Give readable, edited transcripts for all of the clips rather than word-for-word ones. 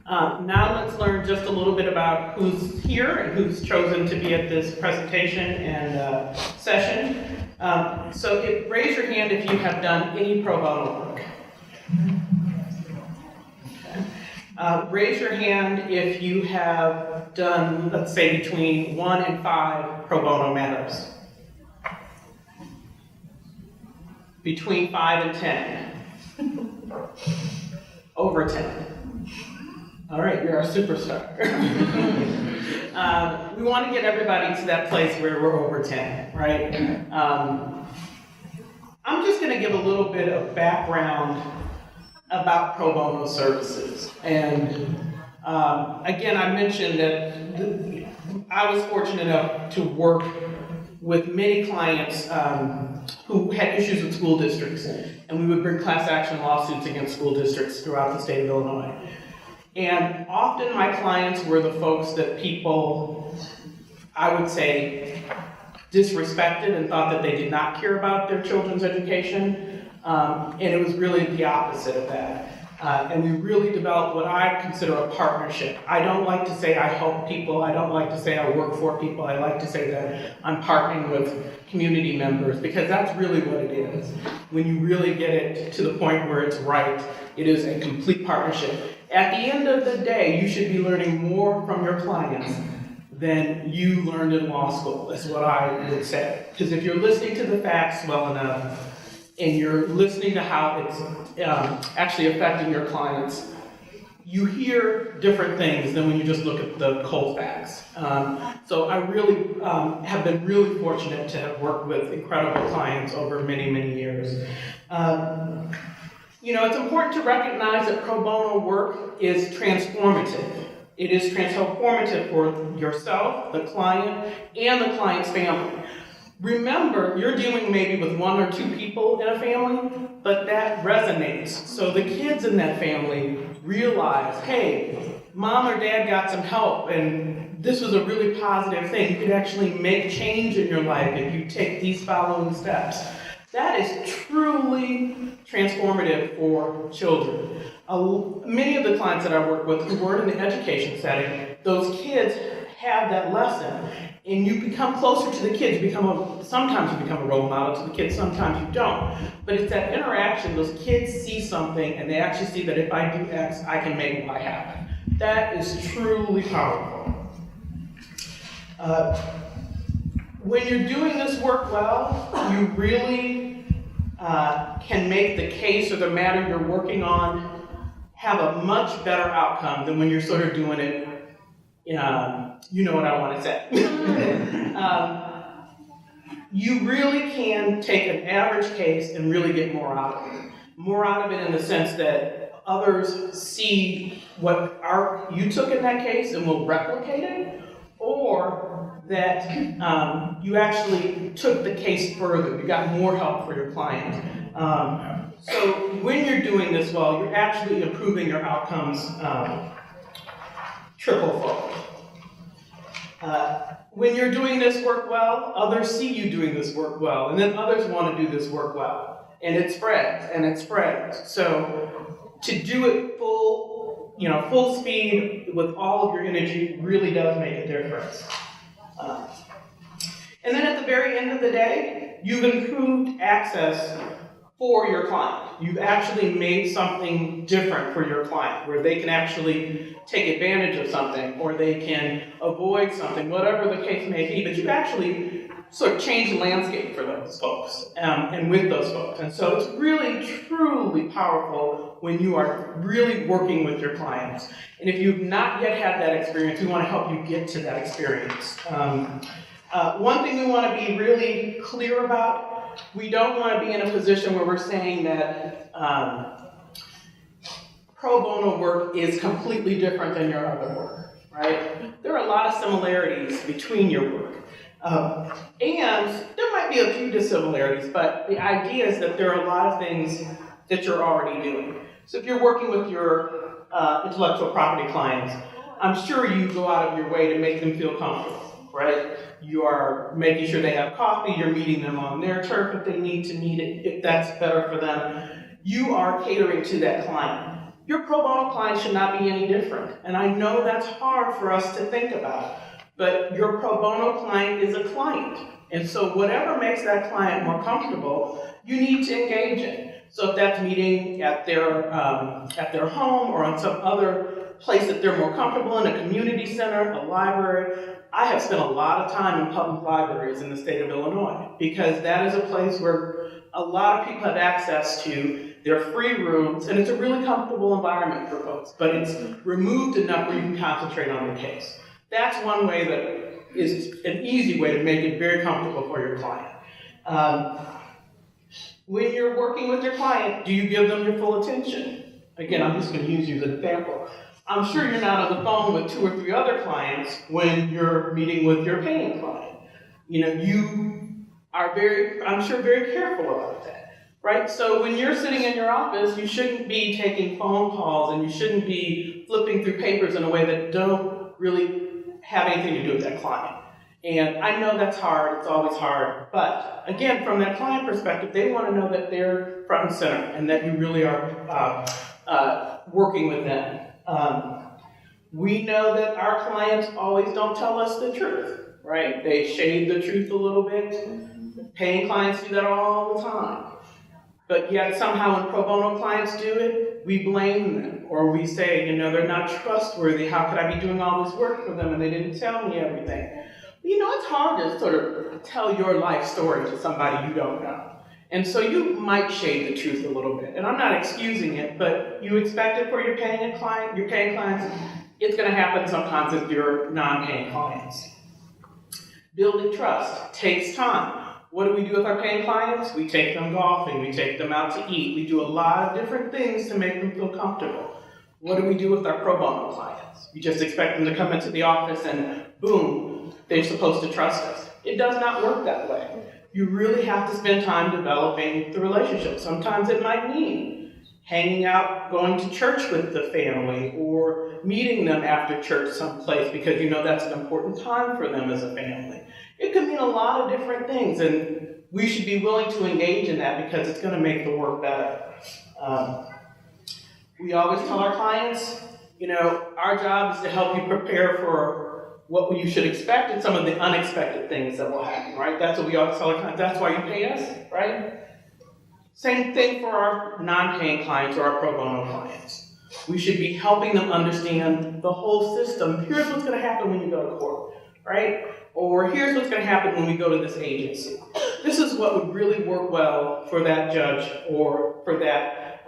Now let's learn just a little bit about who's here and who's chosen to be at this presentation and session. Raise your hand if you have done any pro bono work. Okay. Raise your hand if you have done, let's say, between 1 and 5 pro bono matters. Between 5 and 10. Over 10. All right, you're our superstar. We want to get everybody to that place where we're over 10, right? I'm just going to give a little bit of background about pro bono services. And again, I mentioned that I was fortunate enough to work with many clients who had issues with school districts. And we would bring class action lawsuits against school districts throughout the state of Illinois. And often my clients were the folks that people, I would say, disrespected and thought that they did not care about their children's education. And it was really the opposite of that. And we really developed what I consider a partnership. I don't like to say I help people. I don't like to say I work for people. I like to say that I'm partnering with community members, because that's really what it is. When you really get it to the point where it's right, it is a complete partnership. At the end of the day, you should be learning more from your clients than you learned in law school, is what I would say. Because if you're listening to the facts well enough, and you're listening to how it's actually affecting your clients, you hear different things than when you just look at the cold facts. So I really have been really fortunate to have worked with incredible clients over many, many years. It's important to recognize that pro bono work is transformative. It is transformative for yourself, the client, and the client's family. Remember, you're dealing maybe with 1 or 2 people in a family, but that resonates. So the kids in that family realize, hey, mom or dad got some help, and this was a really positive thing. You could actually make change in your life if you take these following steps. That is truly transformative for children. Many of the clients that I work with who were in the education setting, those kids have that lesson. And you become closer to the kids. Sometimes you become a role model to the kids, sometimes you don't. But it's that interaction. Those kids see something, and they actually see that if I do X, I can make Y happen. That is truly powerful. When you're doing this work well, you really can make the case or the matter you're working on have a much better outcome than when you're sort of doing it, you know what I want to say. You really can take an average case and really get more out of it. More out of it in the sense that others see what you took in that case and will replicate it, or that you actually took the case further. You got more help for your client. So when you're doing this well, you're actually improving your outcomes triple-fold. When you're doing this work well, others see you doing this work well, and then others want to do this work well. And it spreads, and it spreads. So to do it full speed with all of your energy really does make a difference. And then at the very end of the day, you've improved access for your client. You've actually made something different for your client, where they can actually take advantage of something, or they can avoid something, whatever the case may be, but you've actually sort of changed the landscape for those folks, and with those folks. And so it's really, truly powerful when you are really working with your clients. And if you've not yet had that experience, we want to help you get to that experience. One thing we want to be really clear about, we don't want to be in a position where we're saying that pro bono work is completely different than your other work, right? There are a lot of similarities between your work. And there might be a few dissimilarities, but the idea is that there are a lot of things that you're already doing. So if you're working with your intellectual property clients, I'm sure you go out of your way to make them feel comfortable, right? You are making sure they have coffee, you're meeting them on their turf if they need to meet it, if that's better for them. You are catering to that client. Your pro bono client should not be any different. And I know that's hard for us to think about, but your pro bono client is a client. And so whatever makes that client more comfortable, you need to engage in. So if that's meeting at their home or on some other place that they're more comfortable in, a community center, a library. I have spent a lot of time in public libraries in the state of Illinois because that is a place where a lot of people have access to. They're free rooms, and it's a really comfortable environment for folks, but it's removed enough where you can concentrate on the case. That's one way that is an easy way to make it very comfortable for your client. When you're working with your client, do you give them your full attention? Again, I'm just going to use you as an example. I'm sure you're not on the phone with 2 or 3 other clients when you're meeting with your paying client. You are I'm sure, very careful about that. Right? So when you're sitting in your office, you shouldn't be taking phone calls and you shouldn't be flipping through papers in a way that don't really have anything to do with that client. And I know that's hard, it's always hard, but again, from that client perspective, they want to know that they're front and center and that you really are working with them. We know that our clients always don't tell us the truth, right? They shade the truth a little bit. Paying clients do that all the time. But yet somehow when pro bono clients do it, we blame them. Or we say, they're not trustworthy. How could I be doing all this work for them and they didn't tell me everything? It's hard to sort of tell your life story to somebody you don't know. And so you might shade the truth a little bit. And I'm not excusing it, but you expect it for your paying clients. It's going to happen sometimes with your non-paying clients. Building trust takes time. What do we do with our paying clients? We take them golfing, we take them out to eat, we do a lot of different things to make them feel comfortable. What do we do with our pro bono clients? We just expect them to come into the office and boom, they're supposed to trust us. It does not work that way. You really have to spend time developing the relationship. Sometimes it might mean hanging out, going to church with the family, or meeting them after church someplace because that's an important time for them as a family. It could mean a lot of different things, and we should be willing to engage in that because it's going to make the work better. We always tell our clients, our job is to help you prepare for what you should expect and some of the unexpected things that will happen, right? That's what we always tell our clients. That's why you pay us, right? Same thing for our non-paying clients or our pro bono clients. We should be helping them understand the whole system. Here's what's going to happen when you go to court, right? Or here's what's going to happen when we go to this agency. This is what would really work well for that judge or for that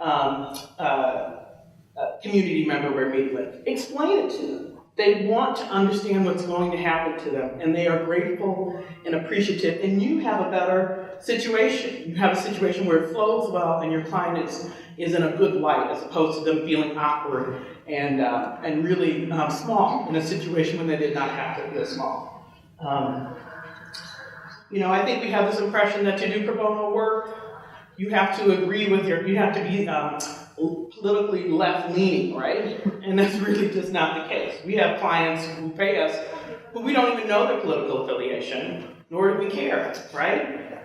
community member we're meeting with. Explain it to them. They want to understand what's going to happen to them, and they are grateful and appreciative, and you have a better situation. You have a situation where it flows well, and your client is in a good light, as opposed to them feeling awkward and really small in a situation when they did not have to feel small. I think we have this impression that to do pro bono work, you have to agree with you have to be politically left-leaning, right? And that's really just not the case. We have clients who pay us who we don't even know their political affiliation, nor do we care, right?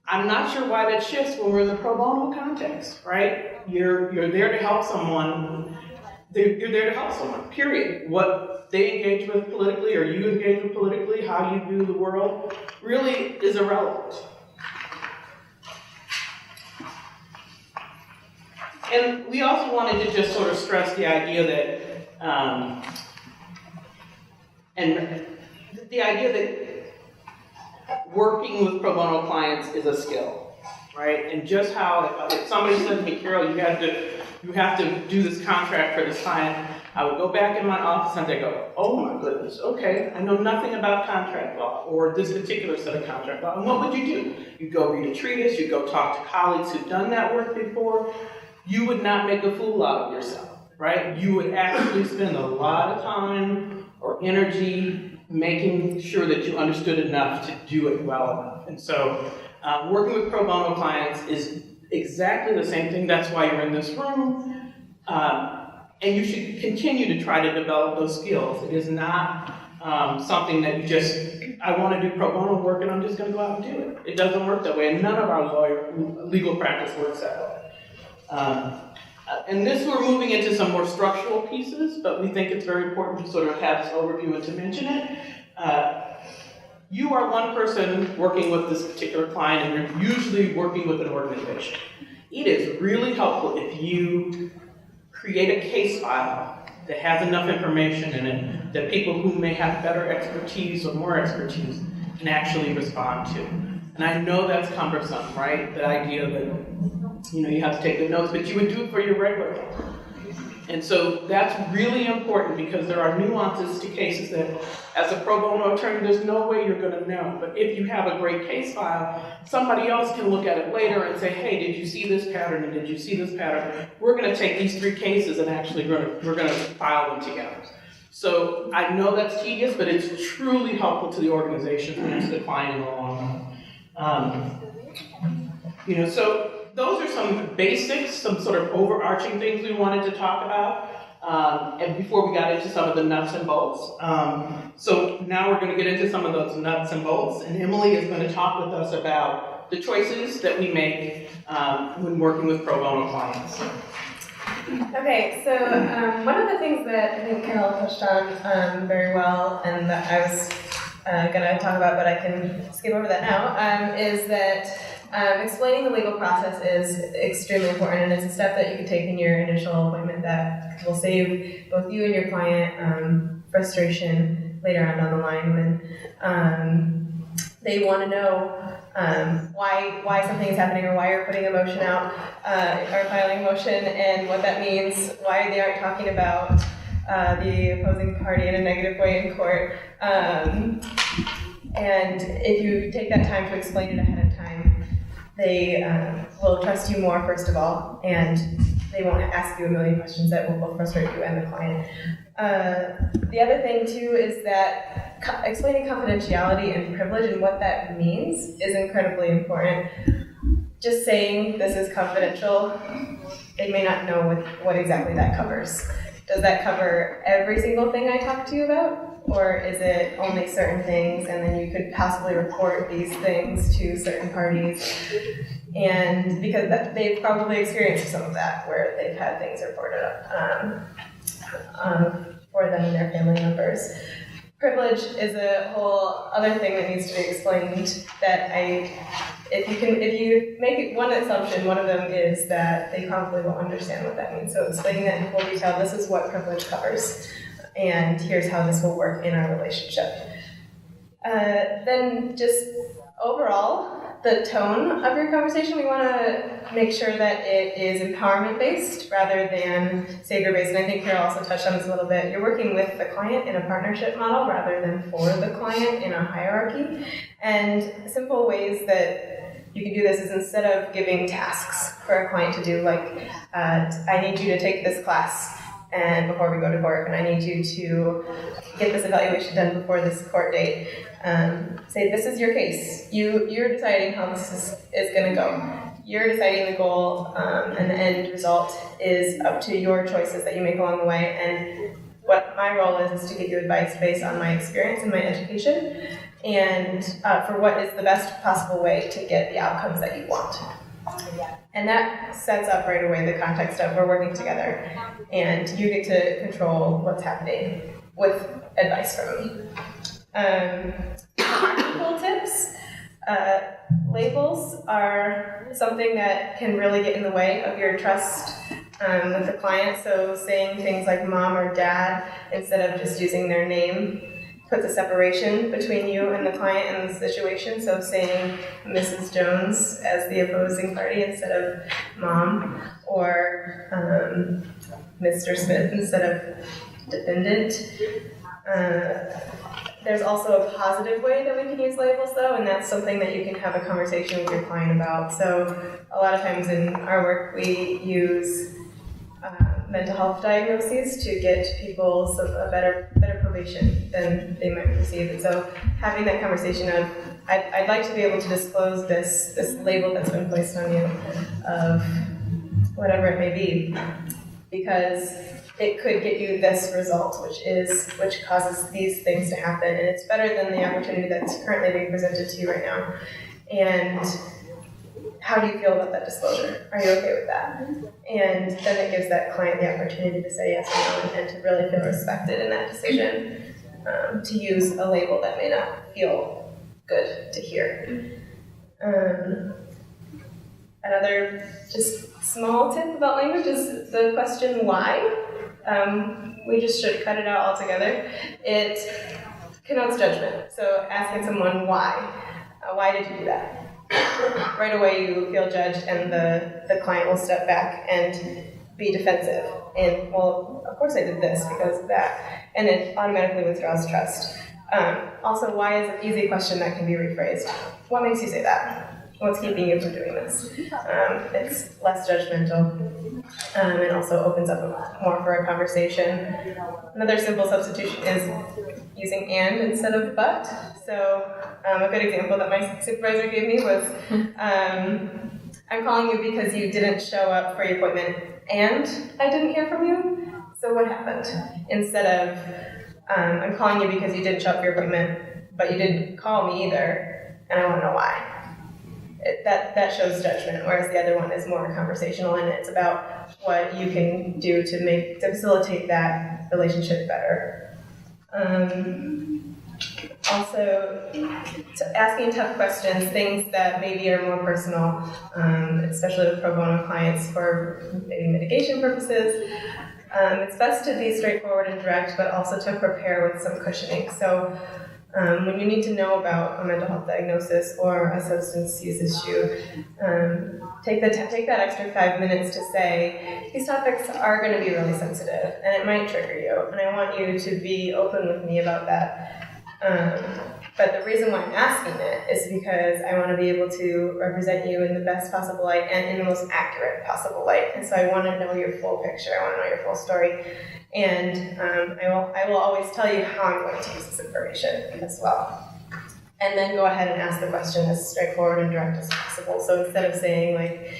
I'm not sure why that shifts when we're in the pro bono context, right? You're there to help someone. You're there to help someone, period. What they engage with politically or you engage with politically, how you view the world, really is irrelevant. And we also wanted to just sort of stress the idea that, working with pro bono clients is a skill, right? And just how if somebody said to me, Carol, you have to do this contract for this client, I would go back in my office and they go, oh my goodness, okay, I know nothing about contract law or this particular set of contract law. And what would you do? You'd go read a treatise, you'd go talk to colleagues who've done that work before. You would not make a fool out of yourself, right? You would actually spend a lot of time or energy making sure that you understood enough to do it well enough. And so working with pro bono clients is exactly the same thing. That's why you're in this room. And you should continue to try to develop those skills. It is not something that you just, I want to do pro bono work and I'm just going to go out and do it. It doesn't work that way. And none of our legal practice works that way. And this, we're moving into some more structural pieces, but we think it's very important to sort of have this overview and to mention it. You are one person working with this particular client, and you're usually working with an organization. It is really helpful if you create a case file that has enough information in it that people who may have better expertise or more expertise can actually respond to. And I know that's cumbersome, right? The idea that, you have to take the notes, but you would do it for your regular client. And so that's really important because there are nuances to cases that, as a pro bono attorney, there's no way you're going to know. But if you have a great case file, somebody else can look at it later and say, hey, did you see this pattern and did you see this pattern? We're going to take these 3 cases and actually we're going to file them together. So I know that's tedious, but it's truly helpful to the organization and to the client in the long run. So those are some basics, some sort of overarching things we wanted to talk about, and before we got into some of the nuts and bolts. So now we're going to get into some of those nuts and bolts, and Emily is going to talk with us about the choices that we make when working with pro bono clients. Okay, so one of the things that I think Carol touched on very well, and that I was going to talk about, but I can skip over that now, is that explaining the legal process is extremely important, and it's a step that you can take in your initial appointment that will save both you and your client frustration later on down the line when they want to know why something is happening or why you're putting a motion out or filing a motion and what that means, why they aren't talking about the opposing party in a negative way in court. And if you take that time to explain it ahead of time, they will trust you more, first of all, and they won't ask you a million questions that will both frustrate you and the client. The other thing, too, is that explaining confidentiality and privilege and what that means is incredibly important. Just saying this is confidential, they may not know what exactly that covers. Does that cover every single thing I talk to you about? Or is it only certain things, and then you could possibly report these things to certain parties? And because they've probably experienced some of that, where they've had things reported for them and their family members. Privilege is a whole other thing that needs to be explained. That if you make it one assumption, one of them is that they probably won't understand what that means. So explaining that in full detail, this is what privilege covers, and here's how this will work in our relationship. Then just overall, the tone of your conversation, we want to make sure that it is empowerment-based rather than savior-based. And I think Carol also touched on this a little bit. You're working with the client in a partnership model rather than for the client in a hierarchy. And simple ways that you can do this is instead of giving tasks for a client to do, like, I need you to take this class and before we go to court, and I need you to get this evaluation done before this court date. Say, this is your case. You're deciding how this is going to go. You're deciding the goal, and the end result is up to your choices that you make along the way. And what my role is to give you advice based on my experience and my education, and for what is the best possible way to get the outcomes that you want. And that sets up right away the context of we're working together, and you get to control what's happening with advice from me. Practical tips. Labels are something that can really get in the way of your trust with the client. So saying things like mom or dad instead of just using their name puts a separation between you and the client and the situation. So saying Mrs. Jones as the opposing party instead of mom, or Mr. Smith instead of defendant. There's also a positive way that we can use labels, though, and that's something that you can have a conversation with your client about. So a lot of times in our work, we use mental health diagnoses to get people a better probation than they might receive. And so having that conversation of, I'd like to be able to disclose this label that's been placed on you of whatever it may be, because it could get you this result, which causes these things to happen, and it's better than the opportunity that's currently being presented to you right now. And how do you feel about that disclosure? Are you okay with that? And then it gives that client the opportunity to say yes or no and to really feel respected in that decision, to use a label that may not feel good to hear. Another just small tip about language is the question why. We just should cut it out altogether. It connotes judgment. So asking someone why did you do that? Right away you feel judged and the client will step back and be defensive. And, well, of course I did this because of that. And it automatically withdraws trust. Also, why is an easy question that can be rephrased? What makes you say that? What's keeping you from doing this? It's less judgmental and also opens up more for a conversation. Another simple substitution is using and instead of but. So a good example that my supervisor gave me was, I'm calling you because you didn't show up for your appointment and I didn't hear from you. So what happened? Instead of, I'm calling you because you didn't show up for your appointment, but you didn't call me either, and I want to know why. That shows judgment, whereas the other one is more conversational, and it's about what you can do to facilitate that relationship better. Also, asking tough questions, things that maybe are more personal, especially with pro bono clients for maybe mitigation purposes. It's best to be straightforward and direct, but also to prepare with some cushioning. So when you need to know about a mental health diagnosis or a substance use issue, take that extra 5 minutes to say, these topics are going to be really sensitive, and it might trigger you, and I want you to be open with me about that. But the reason why I'm asking it is because I want to be able to represent you in the best possible light and in the most accurate possible light. And so I want to know your full picture. I want to know your full story. And I will always tell you how I'm going to use this information as well. And then go ahead and ask the question as straightforward and direct as possible. So instead of saying, like,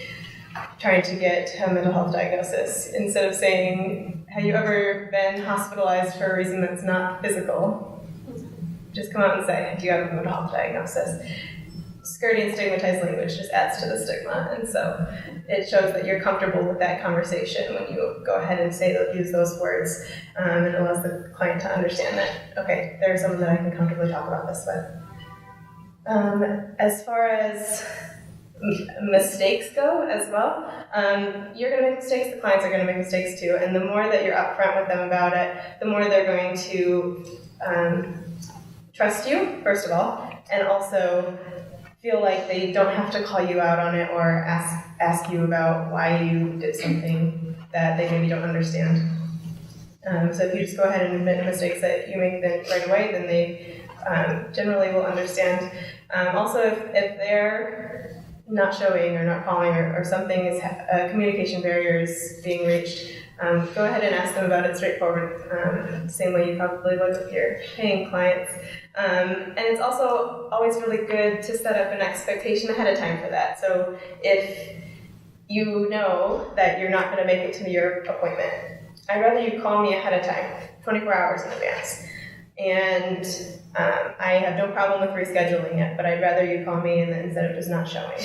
trying to get a mental health diagnosis, instead of saying, have you ever been hospitalized for a reason that's not physical? Just come out and say, do you have a mental health diagnosis? Skirting stigmatized language just adds to the stigma, and so it shows that you're comfortable with that conversation when you go ahead and use those words, and it allows the client to understand that, okay, there's someone that I can comfortably talk about this with. As far as mistakes go as well, you're going to make mistakes, the clients are going to make mistakes too, and the more that you're upfront with them about it, the more they're going to trust you, first of all, and also feel like they don't have to call you out on it or ask you about why you did something that they maybe don't understand. So if you just go ahead and admit mistakes that you make then right away, then they generally will understand. Also, if they're not showing or not calling or something is communication barrier is being reached, go ahead and ask them about it straightforward, same way you probably would with your paying clients. And it's also always really good to set up an expectation ahead of time for that. So if you know that you're not going to make it to your appointment, I'd rather you call me ahead of time, 24 hours in advance. And I have no problem with rescheduling it, but I'd rather you call me instead of just not showing.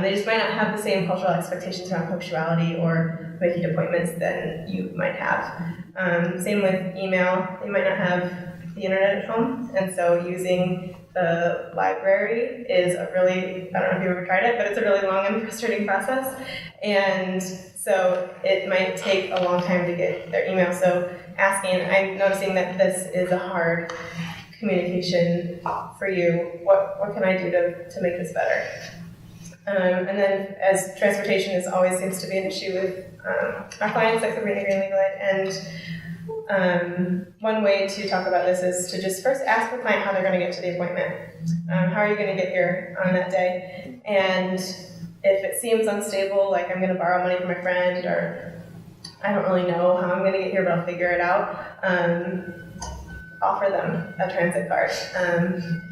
They just might not have the same cultural expectations around punctuality or making appointments than you might have. Same with email. You might not have the internet at home, and so using the library is a really, I don't know if you've ever tried it, but it's a really long and frustrating process. And so it might take a long time to get their email. So I'm noticing that this is a hard communication for you. What can I do to make this better? And then as transportation always seems to be an issue with our clients, like the Green Legal Aid, and one way to talk about this is to just first ask the client how they're going to get to the appointment. How are you going to get here on that day? And if it seems unstable, like I'm going to borrow money from my friend, or I don't really know how I'm going to get here, but I'll figure it out, offer them a transit card.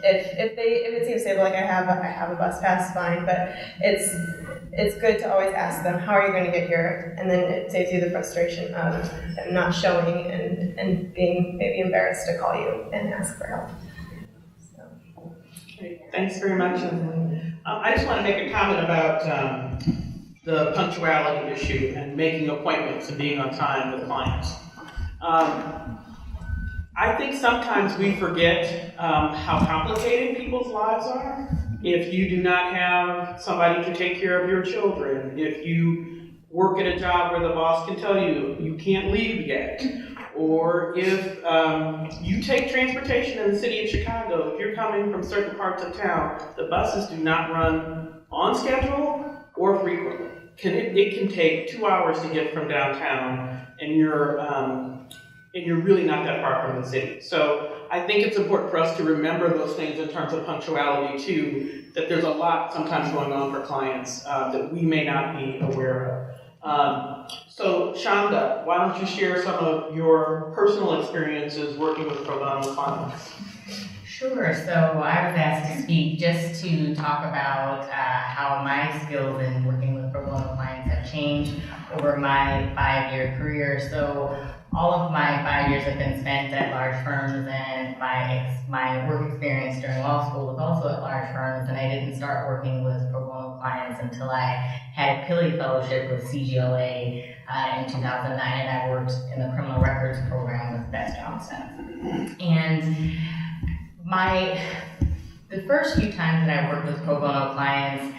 If it seems stable, like I have a bus pass, fine, but it's good to always ask them, how are you going to get here? And then it saves you the frustration of them not showing and being maybe embarrassed to call you and ask for help. Okay, thanks very much, Emily. I just want to make a comment about the punctuality issue and making appointments and being on time with clients. I think sometimes we forget how complicated people's lives are. If you do not have somebody to take care of your children, if you work at a job where the boss can tell you you can't leave yet, or if you take transportation in the city of Chicago, if you're coming from certain parts of town, the buses do not run on schedule or frequently. It can take 2 hours to get from downtown, and you're really not that far from the city. So I think it's important for us to remember those things in terms of punctuality too, that there's a lot sometimes going on for clients that we may not be aware of. So Shonda, why don't you share some of your personal experiences working with pro bono clients? Sure. So I was asked to speak just to talk about how my skills in working with pro bono clients have changed over my 5-year career. So all of my 5 years have been spent at large firms, and my work experience during law school was also at large firms, and I didn't start working with pro bono clients until I had a Pilley Fellowship with CGLA in 2009, and I worked in the criminal records program with Beth Johnson. And the first few times that I worked with pro bono clients,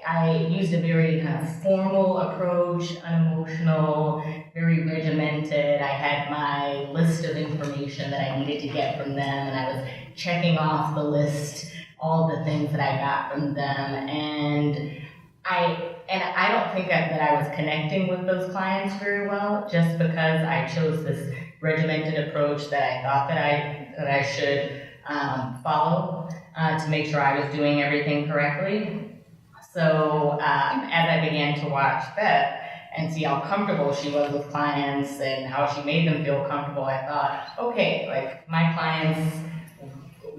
I used a very kind of formal approach, unemotional, very regimented. I had my list of information that I needed to get from them, and I was checking off the list, all the things that I got from them. And I don't think that I was connecting with those clients very well, just because I chose this regimented approach that I thought that I should follow to make sure I was doing everything correctly. So as I began to watch Beth and see how comfortable she was with clients and how she made them feel comfortable, I thought, okay, like my clients,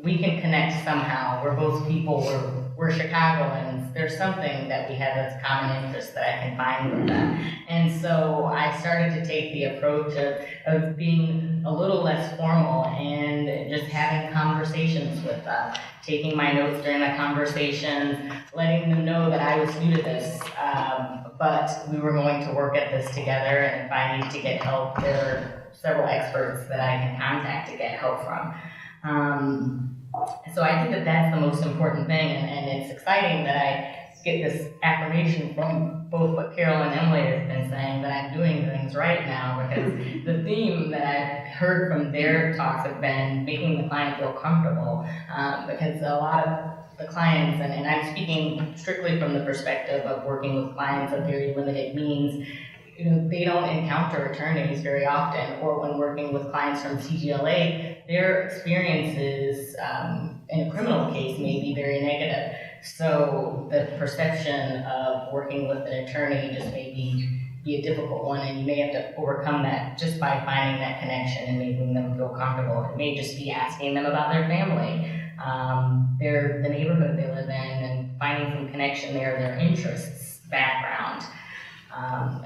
we can connect somehow. We're both people, we're Chicagoans. There's something that we have that's common interest that I can find with them. And so I started to take the approach of being a little less formal and just having conversations with them, taking my notes during the conversations, letting them know that I was new to this, but we were going to work at this together, and if I need to get help, there are several experts that I can contact to get help from. So I think that that's the most important thing, and it's exciting that I get this affirmation from both what Carol and Emily have been saying, that I'm doing things right now, because the theme that I've heard from their talks have been making the client feel comfortable, because a lot of the clients, and I'm speaking strictly from the perspective of working with clients of very limited means, they don't encounter attorneys very often, or when working with clients from CGLA, their experiences in a criminal case may be very negative. So the perception of working with an attorney just may be a difficult one, and you may have to overcome that just by finding that connection and making them feel comfortable. It may just be asking them about their family, the neighborhood they live in, and finding some connection there, their interests, background.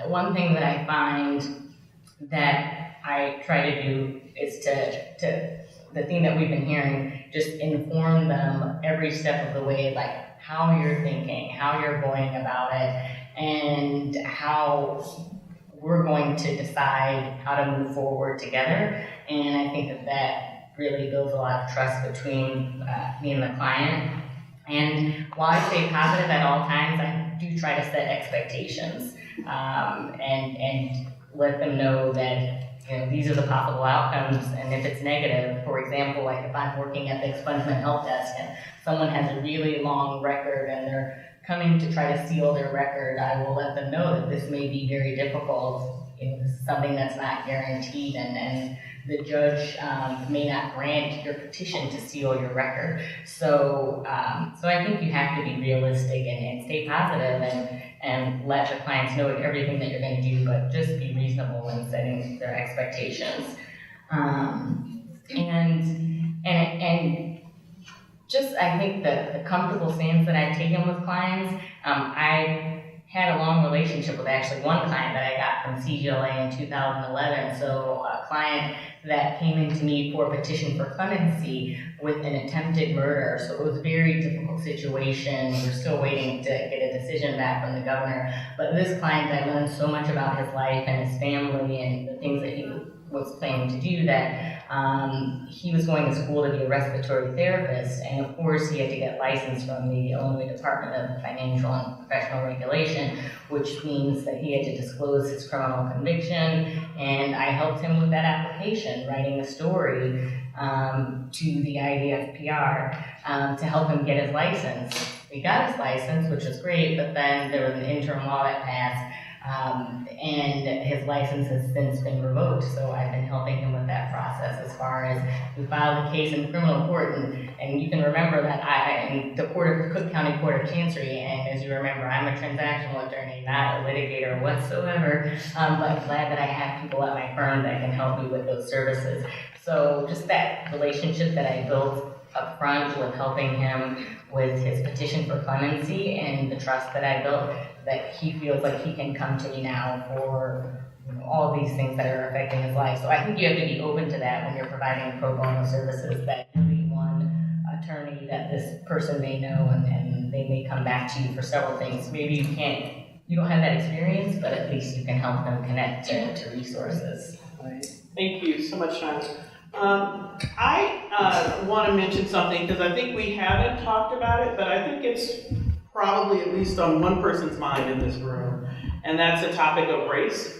One thing that I find that I try to do is to the theme that we've been hearing, just inform them every step of the way, like how you're thinking, how you're going about it, and how we're going to decide how to move forward together. And I think that really builds a lot of trust between me and the client. And while I stay positive at all times, I do try to set expectations and let them know that these are the possible outcomes, and if it's negative, for example, like if I'm working at the expungement help desk and someone has a really long record and they're coming to try to seal their record, I will let them know that this may be very difficult. This is something that's not guaranteed, and the judge may not grant your petition to seal your record. So I think you have to be realistic and stay positive and let the clients know everything that you're going to do, but just be reasonable in setting their expectations. And just, I think that the comfortable stance that I've taken with clients, I had a long relationship with actually one client that I got from CGLA in 2011. So a client that came into me for a petition for clemency with an attempted murder. So it was a very difficult situation. We're still waiting to get a decision back from the governor. But this client, I learned so much about his life and his family and the things that he was planning to do that he was going to school to be a respiratory therapist, and of course he had to get licensed from the Illinois Department of Financial and Professional Regulation, which means that he had to disclose his criminal conviction, and I helped him with that application, writing a story to the IDFPR to help him get his license. He got his license, which was great, but then there was an interim law that passed, and his license has since been revoked, so I've been helping him with that process as far as we filed the case in criminal court, and you can remember that in the Cook County Court of Chancery, and as you remember, I'm a transactional attorney, not a litigator whatsoever, but I'm glad that I have people at my firm that can help me with those services. So just that relationship that I built up front with helping him with his petition for clemency and the trust that I built, that he feels like he can come to me now for all of these things that are affecting his life. So I think you have to be open to that when you're providing pro bono services, that you'll be one attorney that this person may know, and they may come back to you for several things. Maybe you don't have that experience, but at least you can help them connect to resources. Thank you so much, Sean. I want to mention something because I think we haven't talked about it, but I think it's probably at least on one person's mind in this room, and that's the topic of race.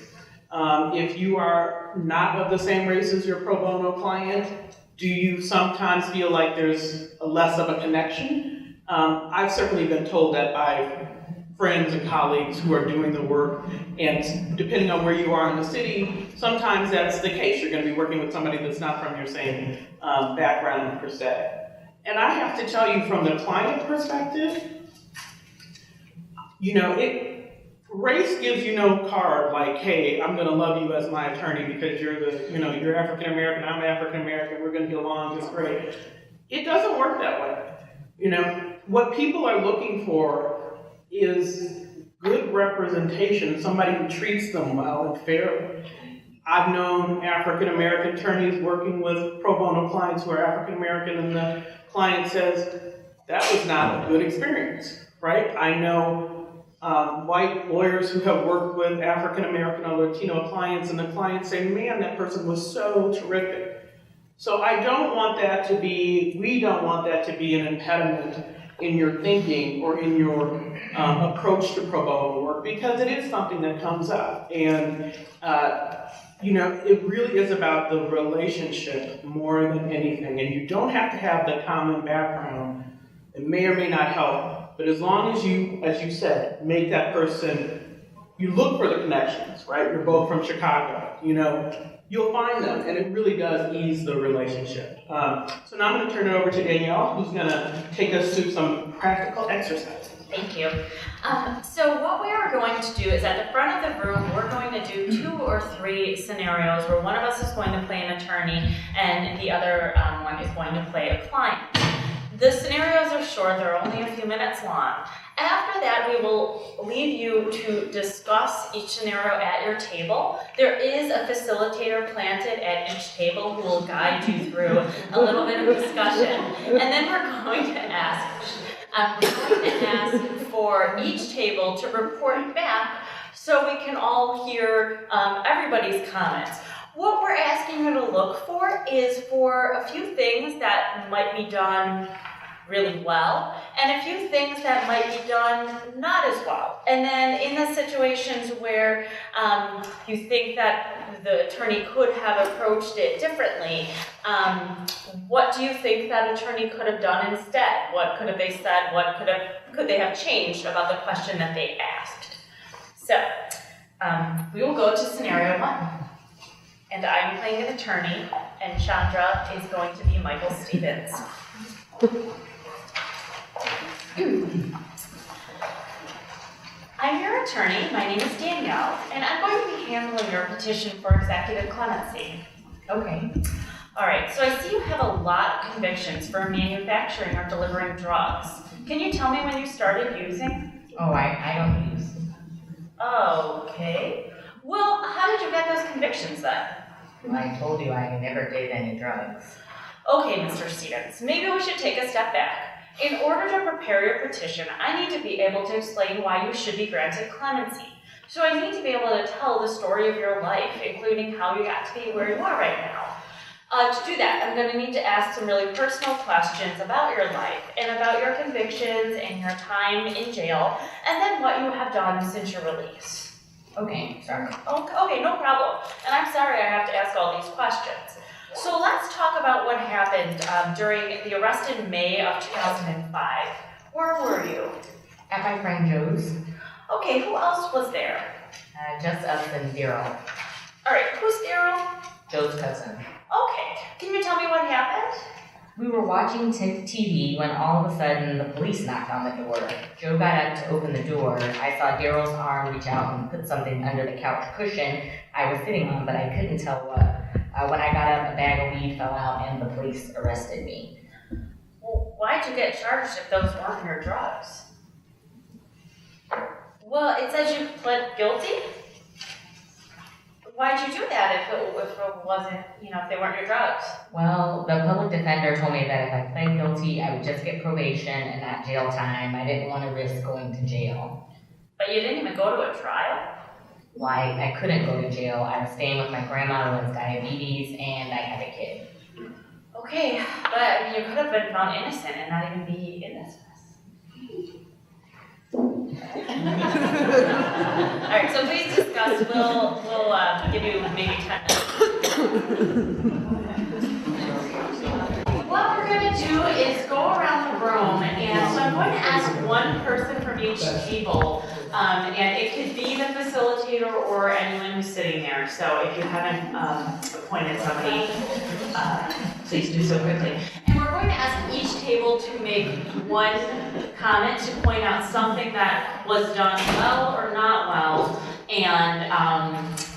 If you are not of the same race as your pro bono client, do you sometimes feel like there's less of a connection? I've certainly been told that by friends and colleagues who are doing the work, and depending on where you are in the city, sometimes that's the case. You're going to be working with somebody that's not from your same background per se. And I have to tell you from the client perspective, race gives you no card like, hey, I'm going to love you as my attorney because you're African American, I'm African American, we're going to get along just great. It doesn't work that way. What people are looking for is good representation, somebody who treats them well and fairly. I've known African American attorneys working with pro bono clients who are African American, and the client says, that was not a good experience, right? I know white lawyers who have worked with African American or Latino clients, and the clients say, man, that person was so terrific. So we don't want that to be an impediment in your thinking or in your approach to pro bono work, because it is something that comes up. And, it really is about the relationship more than anything. And you don't have to have the common background. It may or may not help. But as long as you, as you said, make that person, you look for the connections, right? You're both from Chicago, you'll find them, and it really does ease the relationship. So now I'm going to turn it over to Danielle, who's going to take us through some practical exercises. Thank you. So what we are going to do is at the front of the room, we're going to do 2 or 3 scenarios where one of us is going to play an attorney and the other one is going to play a client. The scenarios are short, they're only a few minutes long. After that, we will leave you to discuss each scenario at your table. There is a facilitator planted at each table who will guide you through a little bit of discussion. And then we're going to ask for each table to report back so we can all hear everybody's comments. What we're asking you to look for is for a few things that might be done really well, and a few things that might be done not as well. And then in the situations where you think that the attorney could have approached it differently, what do you think that attorney could have done instead? What could have they said? What could they have changed about the question that they asked? So we will go to scenario 1. And I'm playing an attorney, and Chandra is going to be Michael Stevens. I'm your attorney, my name is Danielle, and I'm going to be handling your petition for executive clemency. Okay. All right, so I see you have a lot of convictions for manufacturing or delivering drugs. Can you tell me when you started using? Oh, I don't use. Okay. Well, how did you get those convictions then? Well, I told you I never did any drugs. Okay, Mr. Stevens, maybe we should take a step back. In order to prepare your petition, I need to be able to explain why you should be granted clemency. So I need to be able to tell the story of your life, including how you got to be where you are right now. To do that, I'm going to need to ask some really personal questions about your life and about your convictions and your time in jail, and then what you have done since your release. Okay, sorry. Okay, no problem. And I'm sorry I have to ask all these questions. So let's talk about what happened during the arrest in May of 2005. Where were you? At my friend Joe's, Okay, who else was there? just us and Daryl, All right, who's Daryl? Joe's cousin. Okay, can you tell me what happened? We were watching TV when all of a sudden the police knocked on the door. Joe got up to open the door. I saw Daryl's arm reach out and put something under the couch cushion I was sitting on, but I couldn't tell what. When I got up, a bag of weed fell out and the police arrested me. Well, why'd you get charged if those weren't your drugs? Well, it says you pled guilty. Why'd you do that if it wasn't, if they weren't your drugs? Well, the public defender told me that if I pled guilty, I would just get probation and not jail time. I didn't want to risk going to jail. But you didn't even go to a trial? Why, I couldn't go to jail. I was staying with my grandma who has diabetes, and I had a kid. Okay, but you could have been found innocent and not even be in this mess. All right, so please discuss. We'll give you maybe 10 minutes. What we're going to do is go around the room, and so I'm going to ask one person from each table, and it could be the facilitator or anyone who's sitting there. So if you haven't appointed somebody, please do so quickly. And we're going to ask each table to make one comment to point out something that was done well or not well, and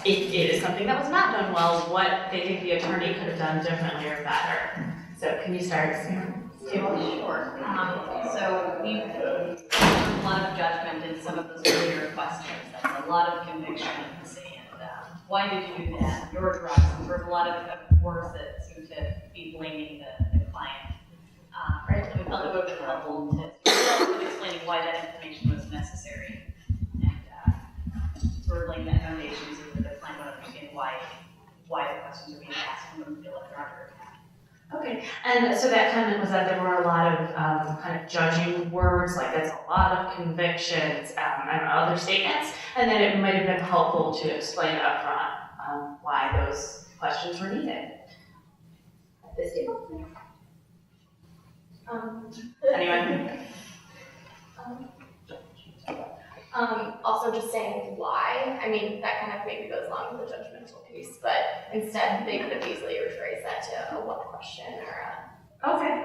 if it is something that was not done well, what they think the attorney could have done differently or better. So can you start, Sam? Sure. So we've put a lot of judgment in some of those earlier questions. That's a lot of convictions. And why did you do that? Your drugs. There were a lot of words that seem to be blaming the client. And we felt it would have been helpful to explaining why that information was necessary and sort of laying that foundation so that the client would understand why the questions are being asked and wouldn't feel like they're under attack. Okay, and so that comment was that there were a lot of kind of judging words, like that's a lot of convictions and other statements, and then it might have been helpful to explain up front why those questions were needed. At this table? Anyone? Also just saying why, I mean, that kind of maybe goes along with the judgmental piece, but instead they could have easily rephrased that to a what question or Okay.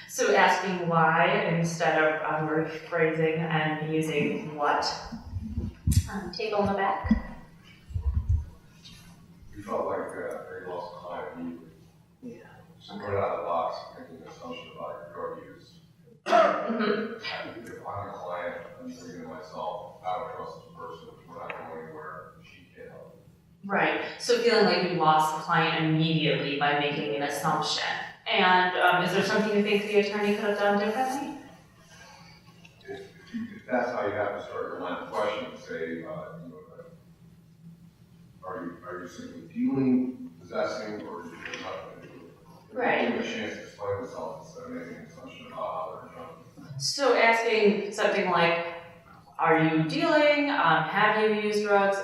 So asking why instead of rephrasing and using what. Table in the back. We felt like they lost a client immediately. Yeah. So going out of the box, making an assumption about your drug use. If I'm a client, I'm thinking to myself, I don't trust this person, we're not going anywhere, she can't help. Right, so feeling like you lost the client immediately by making an assumption. And is there something you think the attorney could have done differently? If that's how you have to start your line of questioning, say, are you simply dealing, possessing, or is it nothing to do with it? Right. Give them a chance to explain themselves instead of making an assumption about how they're drunk. So asking something like, are you dealing, have you used drugs?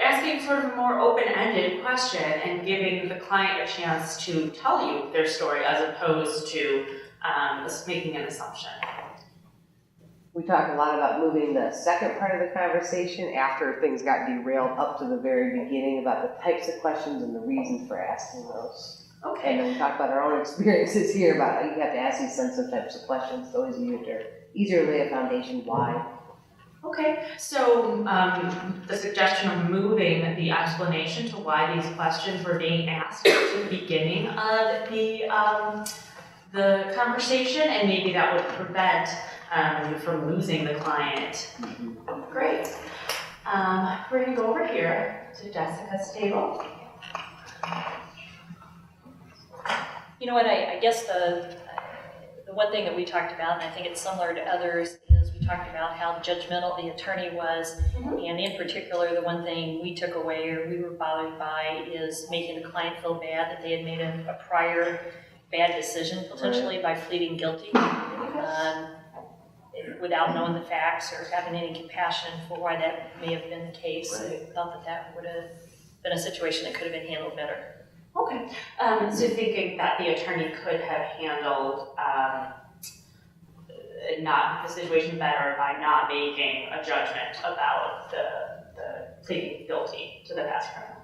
Asking sort of a more open-ended question and giving the client a chance to tell you their story as opposed to making an assumption. We talked a lot about moving the second part of the conversation after things got derailed up to the very beginning about the types of questions and the reasons for asking those. Okay. And then we talked about our own experiences here about how you have to ask these sensitive types of questions. It's always easier to lay a foundation why. Okay, so the suggestion of moving the explanation to why these questions were being asked to the beginning of the conversation, and maybe that would prevent you from losing the client. Great. We're gonna go over here to Jessica's table. You know what, I guess the one thing that we talked about, and I think it's similar to others, is we talked about how judgmental the attorney was, and in particular, the one thing we took away or we were bothered by is making the client feel bad that they had made a prior bad decision, potentially by pleading guilty, without knowing the facts or having any compassion for why that may have been the case. I thought that would have been a situation that could have been handled better. Okay, so thinking that the attorney could have handled not the situation better by not making a judgment about the pleading guilty to the past criminal.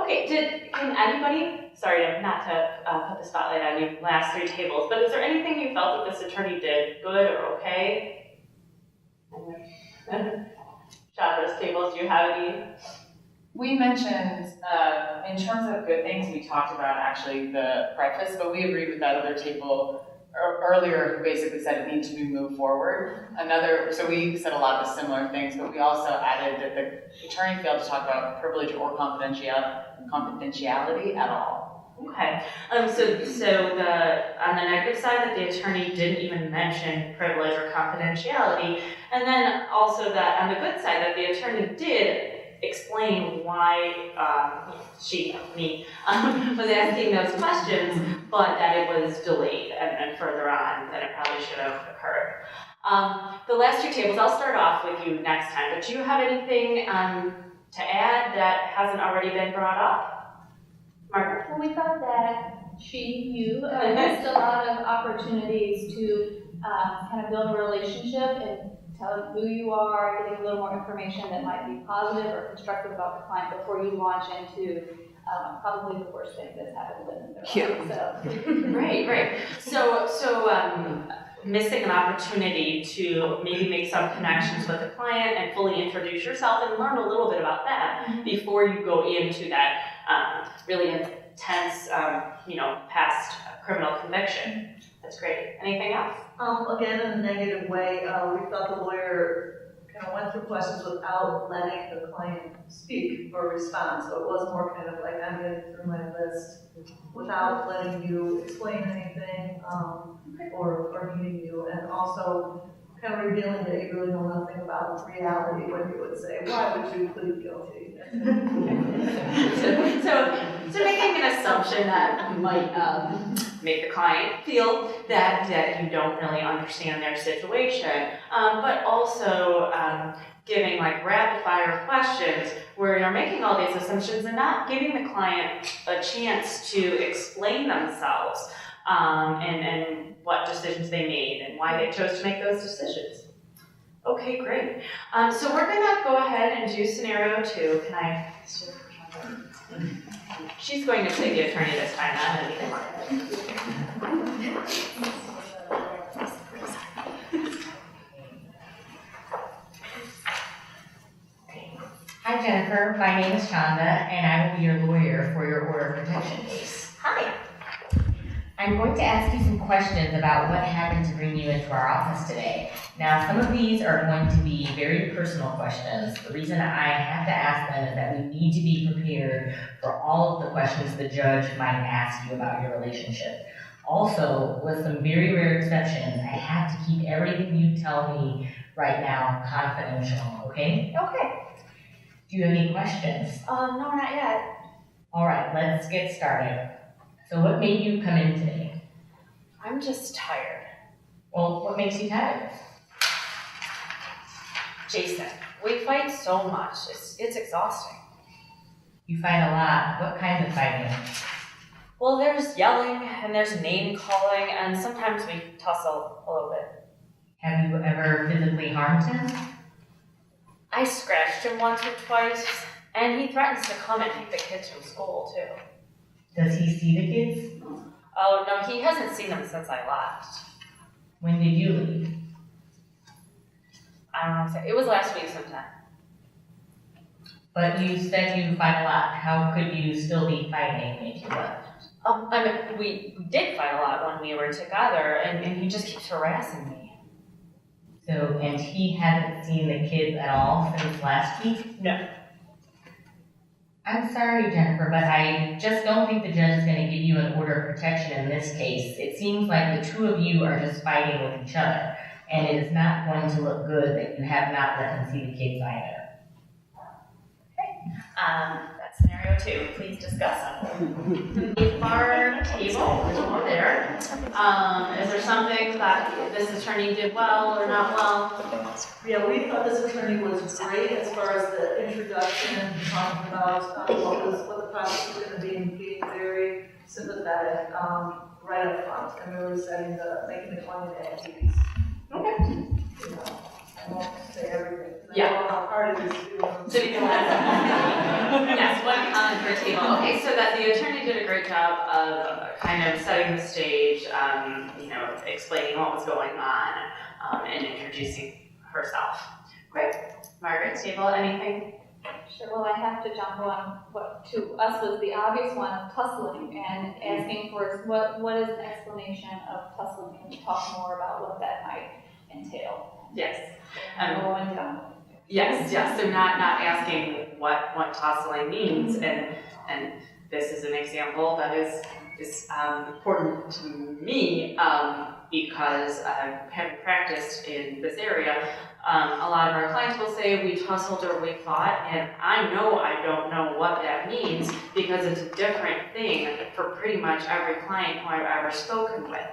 Okay, can anybody, sorry not to put the spotlight on you last three tables, but is there anything you felt that this attorney did good or okay? Chapra's tables, do you have any? We mentioned, in terms of good things, we talked about actually the preface, but we agreed with that other table earlier who basically said it needs to be moved forward. So we said a lot of similar things, but we also added that the attorney failed to talk about privilege or confidentiality at all. Okay, so on the negative side, that the attorney didn't even mention privilege or confidentiality, and then also that on the good side, that the attorney did explain why me, was asking those questions, but that it was delayed and further on than it probably should have occurred. The last two tables, I'll start off with you next time, but do you have anything to add that hasn't already been brought up? Margaret? Well, we thought that you missed a lot of opportunities to kind of build a relationship and tell them who you are, getting a little more information that might be positive or constructive about the client before you launch into probably the worst thing that's happened in their life. So. Right. So missing an opportunity to maybe make some connections with the client and fully introduce yourself and learn a little bit about them before you go into that really intense, past criminal conviction. That's great. Anything else? Again, in a negative way, we thought the lawyer kind of went through questions without letting the client speak or respond. So it was more kind of like, I'm getting through my list without letting you explain anything or meeting you, and also kind of revealing that you really know nothing about reality when you would say, why would you plead guilty? so making an assumption that might make the client feel that you don't really understand their situation, but also giving like rapid fire questions where you're making all these assumptions and not giving the client a chance to explain themselves and what decisions they made and why they chose to make those decisions. Okay, great. So we're gonna go ahead and do scenario 2. Can I? She's going to play the attorney this time, not me. Hi Jennifer, my name is Shonda and I will be your lawyer for your order of protection case. Hi. I'm going to ask you some questions about what happened to bring you into our office today. Now, some of these are going to be very personal questions. The reason I have to ask them is that we need to be prepared for all of the questions the judge might ask you about your relationship. Also, with some very rare exceptions, I have to keep everything you tell me right now confidential, okay? Okay. Do you have any questions? No, not yet. All right, let's get started. So what made you come in today? I'm just tired. Well, what makes you tired? Jason, we fight so much. It's exhausting. You fight a lot. What kind of fighting? Well, there's yelling and there's name calling, and sometimes we tussle a little bit. Have you ever physically harmed him? I scratched him once or twice, and he threatens to come and take the kids from school, too. Does he see the kids? Oh, no, he hasn't seen them since I left. When did you leave? I don't know, it was last week sometime. But you said you fight a lot. How could you still be fighting if you left? I mean, we did fight a lot when we were together, and he just keeps harassing me. So, and he hasn't seen the kids at all since last week? No. I'm sorry, Jennifer, but I just don't think the judge is going to give you an order of protection in this case. It seems like the two of you are just fighting with each other, and it is not going to look good that you have not let him see the kids either. That's scenario 2. Please discuss on the far table over there. Is there something that this attorney did well or not well? Yeah, we thought this attorney was great as far as the introduction, talking about what the process was going to be, and being very sympathetic right up front, and really making the client at ease. Okay. You know, I won't say everything. Yeah. I know how hard it is to do. Yes, one comment per table. Okay, so that the attorney did a great job of kind of setting the stage, explaining what was going on, and introducing herself. Great. Margaret's table, anything? Sure, well, I have to jump on what to us was the obvious one of tussling and asking for what is an explanation of tussling and talk more about what that might entail. Yes. Going down. Yes. So not asking what tussling means, and this is an example that is important to me because having practiced in this area, a lot of our clients will say we tussled or we fought, and I know I don't know what that means because it's a different thing for pretty much every client who I've ever spoken with.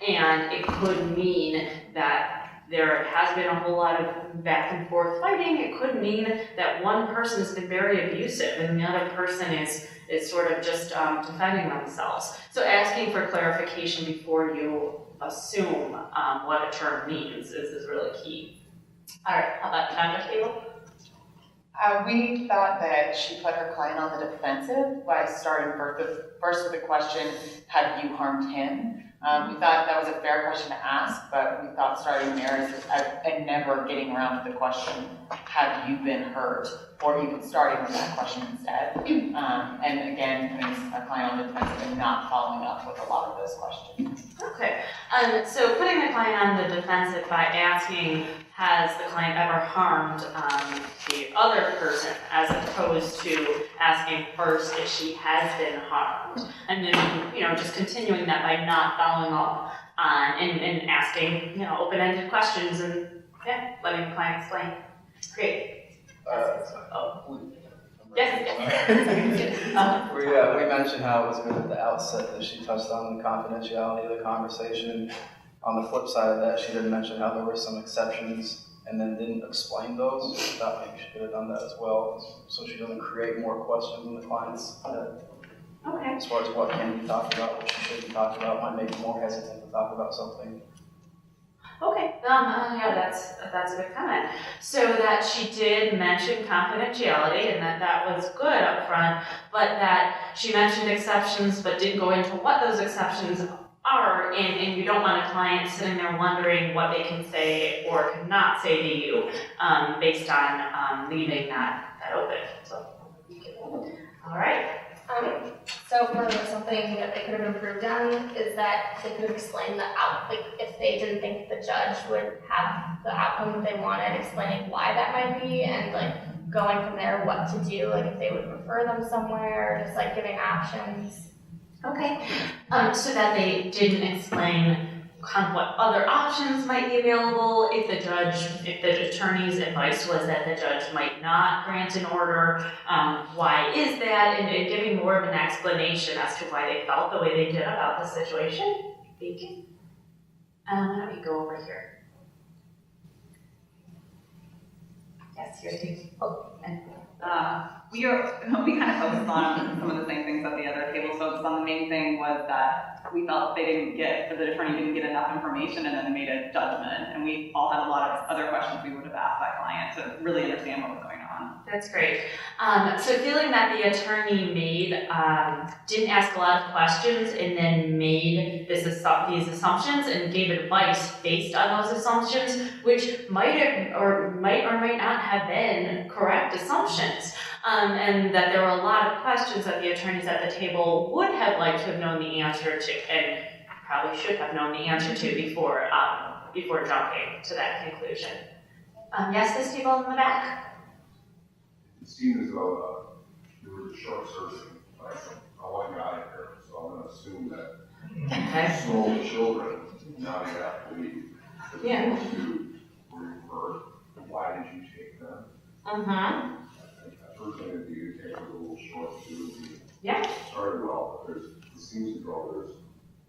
And it could mean that there has been a whole lot of back and forth fighting. It could mean that one person has been very abusive and the other person is sort of just defending themselves. So asking for clarification before you assume what a term means is really key. All right, how about Chandra table? We thought that she put her client on the defensive by starting first with the question, have you harmed him? We thought that was a fair question to ask, but we thought starting there and never getting around to the question, have you been hurt? Or even starting with that question instead. And again, putting our client on the defensive and not following up with a lot of those questions. Okay, so putting the client on the defensive by asking, has the client ever harmed the other person, as opposed to asking first if she has been harmed, and then just continuing that by not following up and asking open-ended questions and letting the client explain. Great. Yes. We mentioned how it was good at the outset that she touched on the confidentiality of the conversation. On the flip side of that, she did mention how there were some exceptions and then didn't explain those. I thought maybe she could have done that as well, so she doesn't create more questions in the client's head. Okay. As far as what can be talked about, what she shouldn't talk about, might make you more hesitant to talk about something. Okay, that's a good comment. So that she did mention confidentiality and that was good up front, but that she mentioned exceptions but didn't go into what those exceptions are, and you don't want a client sitting there wondering what they can say or cannot say to you based on leaving that open. So, all right. So for something that they could have improved on is that they could have explained if they didn't think the judge would have the outcome that they wanted, explaining why that might be, and going from there what to do, if they would refer them somewhere, just giving options. Okay. So that they didn't explain what other options might be available if the attorney's advice was that the judge might not grant an order, why is that, and giving more of an explanation as to why they felt the way they did about the situation. Thank you. Let me go over here. Yes, here's the, we kind of focused on some of the same things that the other tables focused on. The main thing was that we felt the attorney didn't get enough information, and then they made a judgment. And we all had a lot of other questions we would have asked that client to really understand what was going on. That's great. So feeling that the attorney didn't ask a lot of questions and then made these assumptions and gave advice based on those assumptions, which might or might not have been correct assumptions. And that there were a lot of questions that the attorneys at the table would have liked to have known the answer to, and probably should have known the answer to before jumping to that conclusion. Yes, this table in the back? It seemed as though you were short circuiting. I want you out of here, so I'm going to assume that Okay. you sold children, now you have to leave. As Yeah. opposed to were you hurt? Why did you take them? Mm-hmm. At first, I think you take a little short to Yeah. started well, but it seems as though there's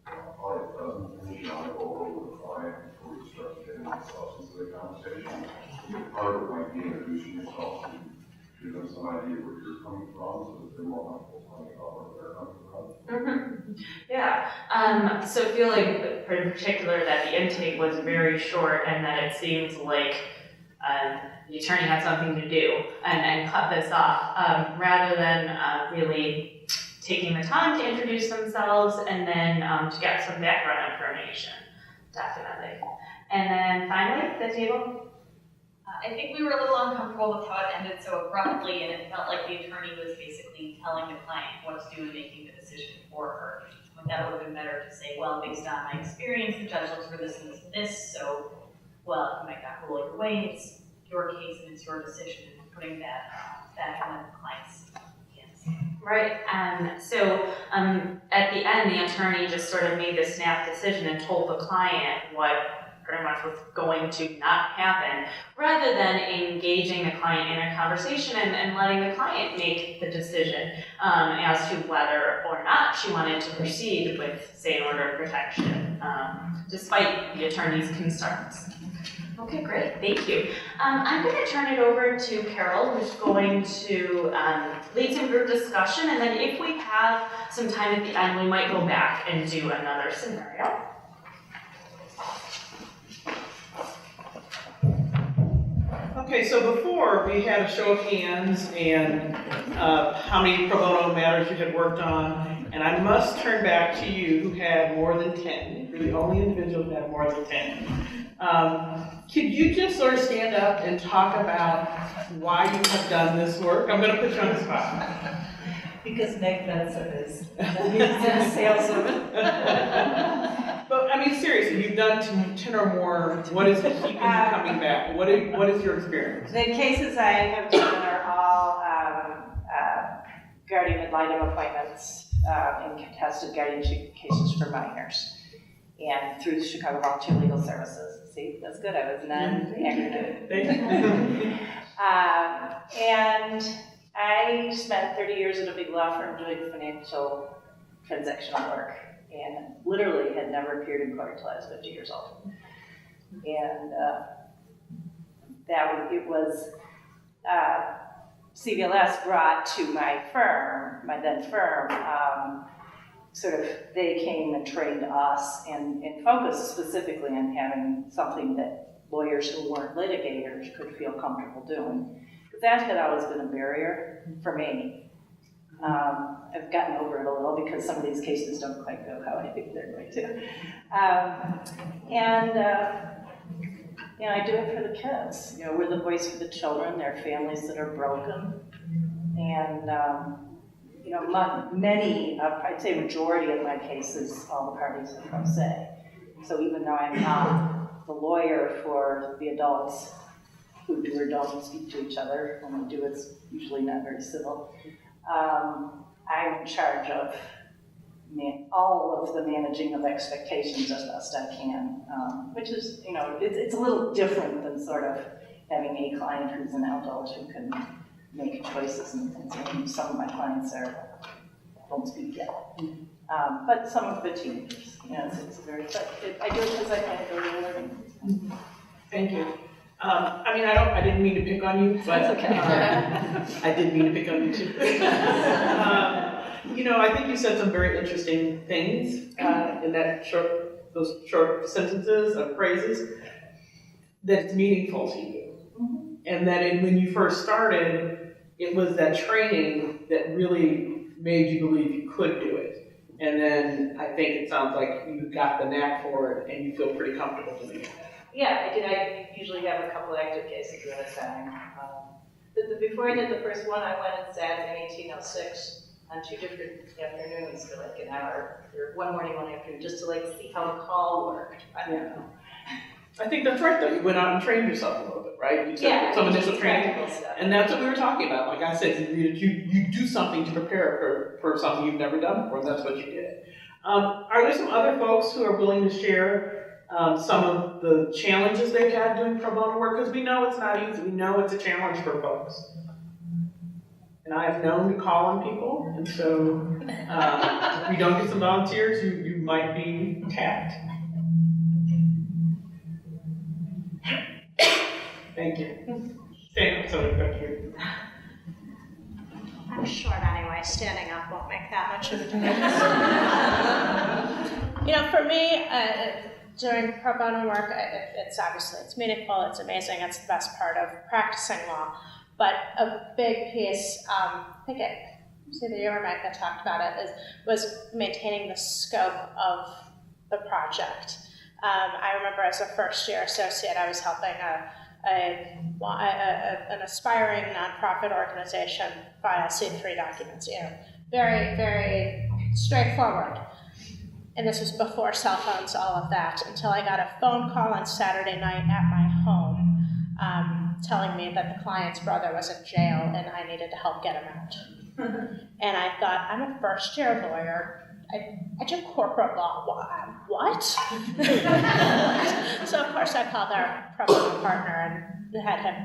probably a dozen things you want to go over with a client before you start getting the substance of the conversation. Part of it might be introducing yourself to give them some idea where you're coming from, so that they're more comfortable talking about where they're coming from. Mm-hmm. Yeah. So I feel like, in particular, that the intake was very short, and that it seems like the attorney had something to do and cut this off, rather than really taking the time to introduce themselves and then to get some background information. Definitely. And then finally, the table. I think we were a little uncomfortable with how it ended so abruptly, and it felt like the attorney was basically telling the client what to do and making the decision for her. But that would have been better to say, well, based on my experience, the judge looks for this and this and this, so, well, you might not rule your way, it's your case and it's your decision, and putting that back in the client's hands. Right, so at the end, the attorney just sort of made the snap decision and told the client what pretty much was going to not happen, rather than engaging the client in a conversation and letting the client make the decision as to whether or not she wanted to proceed with, say, an order of protection, despite the attorney's concerns. Okay, great, thank you. I'm going to turn it over to Carol, who's going to lead some group discussion, and then if we have some time at the end, we might go back and do another scenario. Okay, so before we had a show of hands and how many pro bono matters you had worked on, and I must turn back to you who had more than 10. You're the only individual who had more than 10. Could you just sort of stand up and talk about why you have done this work? I'm going to put you on the spot. Because Meg Benson is a saleswoman. But I mean, seriously, you've done 10 or more. What is keeping you coming back? What is your experience? The cases I have done are all guardian ad litem appointments and contested guardianship cases for minors, and through the Chicago Volunteer Legal Services. See, that's good. I was non-aggregated. And I spent 30 years at a big law firm doing financial transactional work, and literally had never appeared in court until I was 50 years old. And it was CVLS brought to my firm, my then firm, they came and trained us and focused specifically on having something that lawyers who weren't litigators could feel comfortable doing. Because that had always been a barrier for me. I've gotten over it a little because some of these cases don't quite go how I think they're going to. I do it for the kids. We're the voice for the children, their families that are broken. And, I'd say majority of my cases, all the parties are pro se. So even though I'm not the lawyer for the adults who do or don't speak to each other, when we do, it's usually not very civil. I'm in charge of all of the managing of expectations as best I can, which is, it's a little different than sort of having a client who's an adult who can make choices and things. Some of my clients don't speak yet, but some of the teenagers, it's very. I do it because I find it really learning. Thank you. I didn't mean to pick on you, but that's okay. I did mean to pick on you too. I think you said some very interesting things in those short sentences of phrases, that it's meaningful to you. Mm-hmm. And that when you first started, it was that training that really made you believe you could do it. And then I think it sounds like you got the knack for it and you feel pretty comfortable doing it. Yeah, I did. I usually have a couple active cases at a time. Before I did the first one, I went and sat in 1806 on 2 different afternoons for like an hour, or one morning, one afternoon, just to like see how the call worked. I don't know. I think that's right, though. You went out and trained yourself a little bit, right? You took some initial training. Practical stuff. And that's what we were talking about. Like I said, you do something to prepare for something you've never done before, and that's what you did. Are there some other folks who are willing to share some of the challenges they've had doing pro bono work? Because we know it's not easy. We know it's a challenge for folks. And I've known to call on people, and so if we don't get some volunteers, you might be tapped. Thank you. Stand up, so back here. I'm short anyway, standing up won't make that much of a difference. You know, for me, doing pro bono work, it's meaningful, it's amazing, it's the best part of practicing law. But a big piece, I think it was either you or Mike that talked about it, was maintaining the scope of the project. I remember as a first-year associate, I was helping an aspiring nonprofit organization file C3 documents. You know, very, very straightforward. And this was before cell phones, all of that, until I got a phone call on Saturday night at my home telling me that the client's brother was in jail and I needed to help get him out. And I thought, I'm a first-year lawyer. I do corporate law. What? So, of course, I called our pro bono partner and had him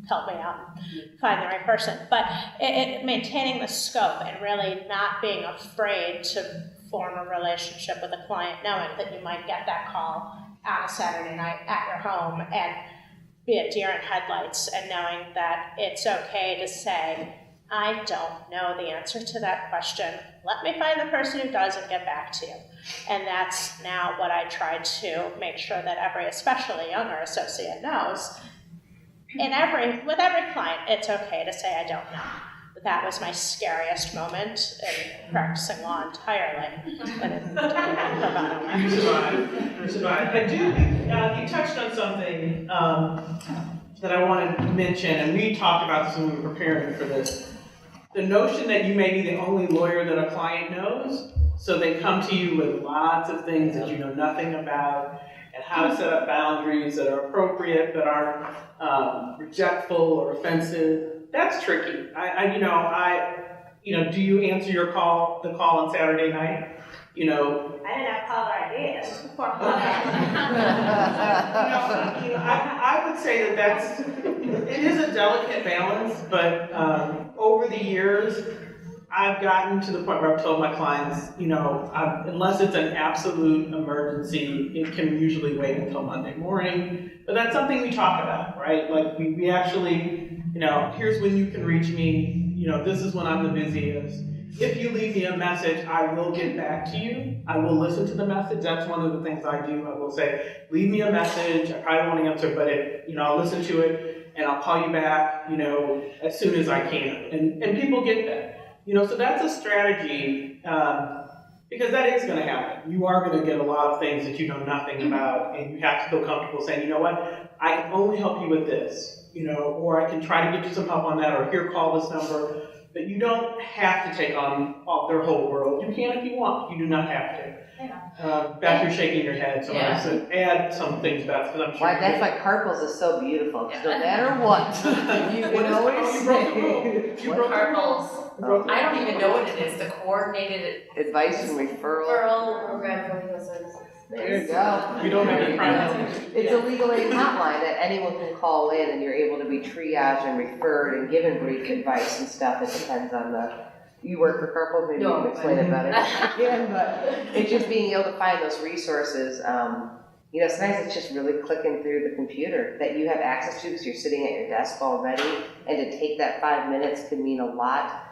help me out and find the right person. But maintaining the scope and really not being afraid to form a relationship with a client, knowing that you might get that call on a Saturday night at your home and be a deer in headlights, and knowing that it's okay to say, I don't know the answer to that question. Let me find the person who does and get back to you. And that's now what I try to make sure that every, especially younger associate, knows. With every client, it's okay to say I don't know. That was my scariest moment in practicing law entirely. You survived. I do. You touched on something that I want to mention, and we talked about this when we were preparing for this. The notion that you may be the only lawyer that a client knows, so they come to you with lots of things that you know nothing about, and how to set up boundaries that are appropriate, but aren't rejectful or offensive. That's tricky. Do you answer the call on Saturday night? I didn't have caller ID. This was before I would say that it is a delicate balance, but over the years, I've gotten to the point where I've told my clients, unless it's an absolute emergency, it can usually wait until Monday morning. But that's something we talk about, right? Like we actually, here's when you can reach me. This is when I'm the busiest. If you leave me a message, I will get back to you. I will listen to the message. That's one of the things I do. I will say, leave me a message. I probably won't answer, but I'll listen to it and I'll call you back, as soon as I can. And people get that. So that's a strategy, because that is going to happen. You are going to get a lot of things that you know nothing about, and you have to feel comfortable saying, you know what, I can only help you with this, or I can try to get you some help on that, or here, call this number. But you don't have to take on their whole world. You can if you want. You do not have to. Beth, you're shaking your head, so I said add some things, Beth, because I'm sure. That's why carpals is so beautiful, because no matter what, you can always say. You broke carpals. I don't even know what it is. The coordinated advice and referral program for legal services. There you go. We don't have any problems. It's a legal aid hotline that anyone can call in, and you're able to be triaged and referred and given brief advice and stuff. It depends on you work for carpals, maybe you can explain it better. Yeah, but it's just being able to find those resources. Sometimes it's just really clicking through the computer that you have access to because you're sitting at your desk already, and to take that 5 minutes could mean a lot.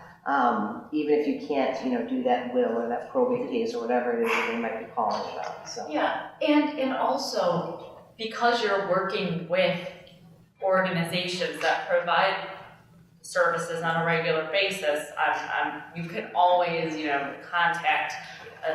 Even if you can't, do that will or that probate case or whatever it is that they might be calling about. So. Yeah, and also because you're working with organizations that provide services on a regular basis, you can always, contact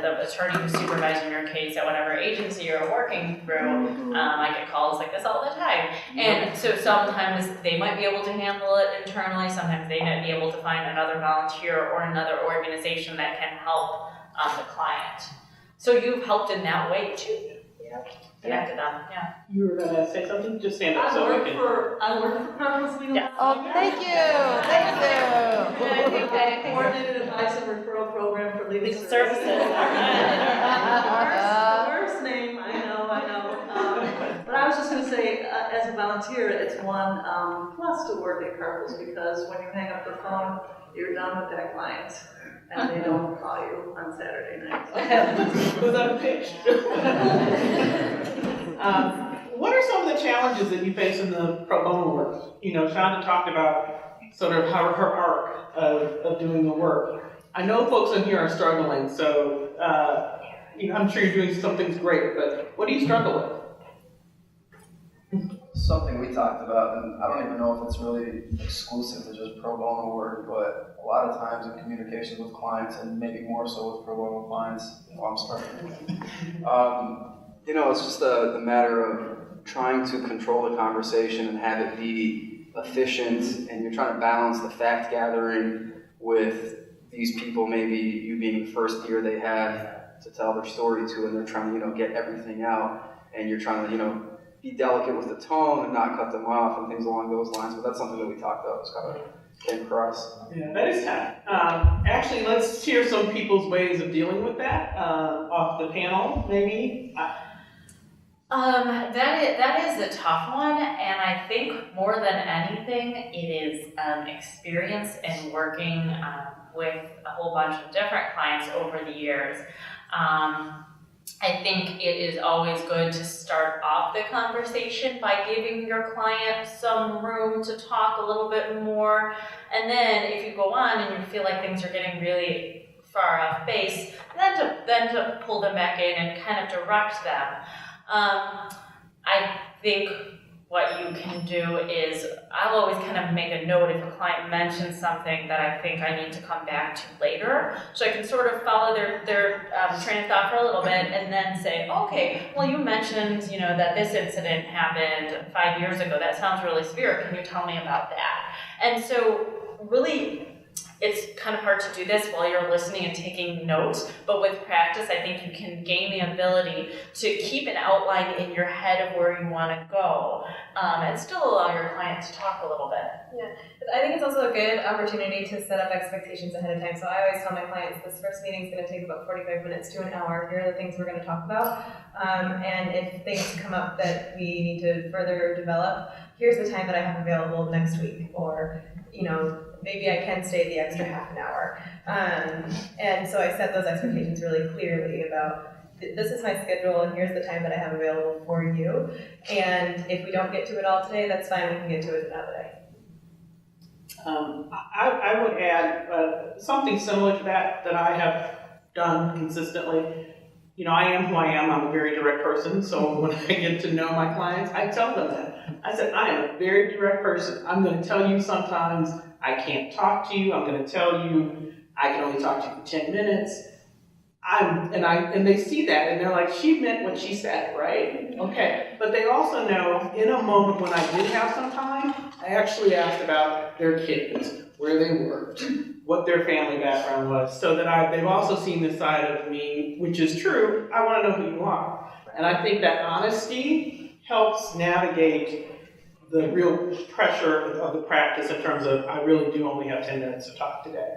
the attorney who's supervising your case at whatever agency you're working through. I get calls like this all the time. And so sometimes they might be able to handle it internally, sometimes they might be able to find another volunteer or another organization that can help the client. So you've helped in that way too. Connected them, yeah. You were gonna say something? Just stand up I so we work can. for Carlos Legal. Oh, thank you, thank you. Coordinated advice and referral program for legal Legal services. services. The worst name, I know. But I was just gonna say, as a volunteer, it's one plus to work at Carlos, because when you hang up the phone, you're done with that client, and they don't call you on Saturday night. Was that a pitch? What are some of the challenges that you face in the pro bono work? You know, Shonda talked about sort of her arc of doing the work. I know folks in here are struggling, so you know, I'm sure you're doing some things great, but what do you struggle with? Something we talked about, and I don't even know if it's really exclusive to just pro bono work, but a lot of times in communication with clients, and maybe more so with pro bono clients, I'm sorry. You know, it's just the matter of trying to control the conversation and have it be efficient, and you're trying to balance the fact gathering with these people, maybe you being the first ear they have to tell their story to, and they're trying to, you know, get everything out, and you're trying to, you know, be delicate with the tone and not cut them off and things along those lines. But that's something that we talked about. It's kind of came across. Yeah, that is tough. Actually, let's hear some people's ways of dealing with that off the panel, maybe. That is a tough one, and I think more than anything, it is experience in working with a whole bunch of different clients over the years. I think it is always good to start off the conversation by giving your client some room to talk a little bit more, and then if you go on and you feel like things are getting really far off base, then to pull them back in and kind of direct them. I think what you can do is, I'll always kind of make a note if a client mentions something that I think I need to come back to later, so I can sort of follow their train of thought for a little bit and then say, okay, well you mentioned, you know, that this incident happened 5 years ago. That sounds really severe. Can you tell me about that? And so really, it's kind of hard to do this while you're listening and taking notes, but with practice, I think you can gain the ability to keep an outline in your head of where you want to go, and still allow your client to talk a little bit. Yeah, I think it's also a good opportunity to set up expectations ahead of time. So I always tell my clients, this first meeting is going to take about 45 minutes to an hour. Here are the things we're going to talk about, and if things come up that we need to further develop, here's the time that I have available next week, or, you know, maybe I can stay the extra half an hour. And so I set those expectations really clearly about, this is my schedule and here's the time that I have available for you. And if we don't get to it all today, that's fine, we can get to it another day. I would add something similar to that I have done consistently. You know, I am who I am. I'm a very direct person. So when I get to know my clients, I tell them that. I said, I am a very direct person. I'm going to tell you sometimes I can't talk to you. I'm going to tell you I can only talk to you for 10 minutes. And they see that and they're like, she meant what she said, right? Okay. But they also know in a moment when I did have some time, I actually asked about their kids, where they worked, what their family background was, so that they've also seen this side of me, which is true. I want to know who you are. And I think that honesty helps navigate the real pressure of the practice in terms of, I really do only have 10 minutes to talk today.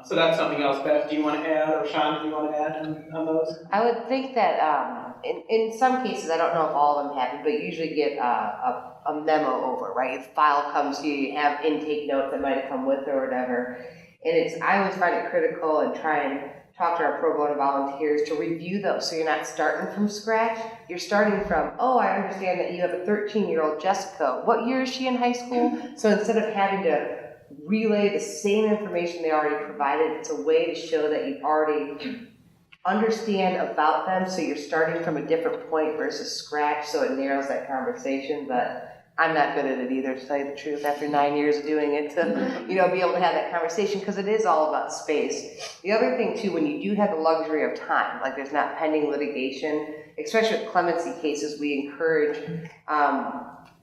So that's something else. Beth, do you want to add, or Sean, do you want to add on those? I would think that in some cases, I don't know if all of them happen, but you usually get a memo over, right? If file comes to you, you have intake notes that might have come with it or whatever. And I always find it critical and try and talk to our pro bono volunteers to review those so you're not starting from scratch. You're starting from, oh, I understand that you have a 13-year-old Jessica. What year is she in high school? So instead of having to relay the same information they already provided, it's a way to show that you already understand about them, so you're starting from a different point versus scratch, so it narrows that conversation. But I'm not good at it either, to tell you the truth, after 9 years of doing it, to, be able to have that conversation, because it is all about space. The other thing too, when you do have the luxury of time, like there's not pending litigation, especially with clemency cases, we encourage,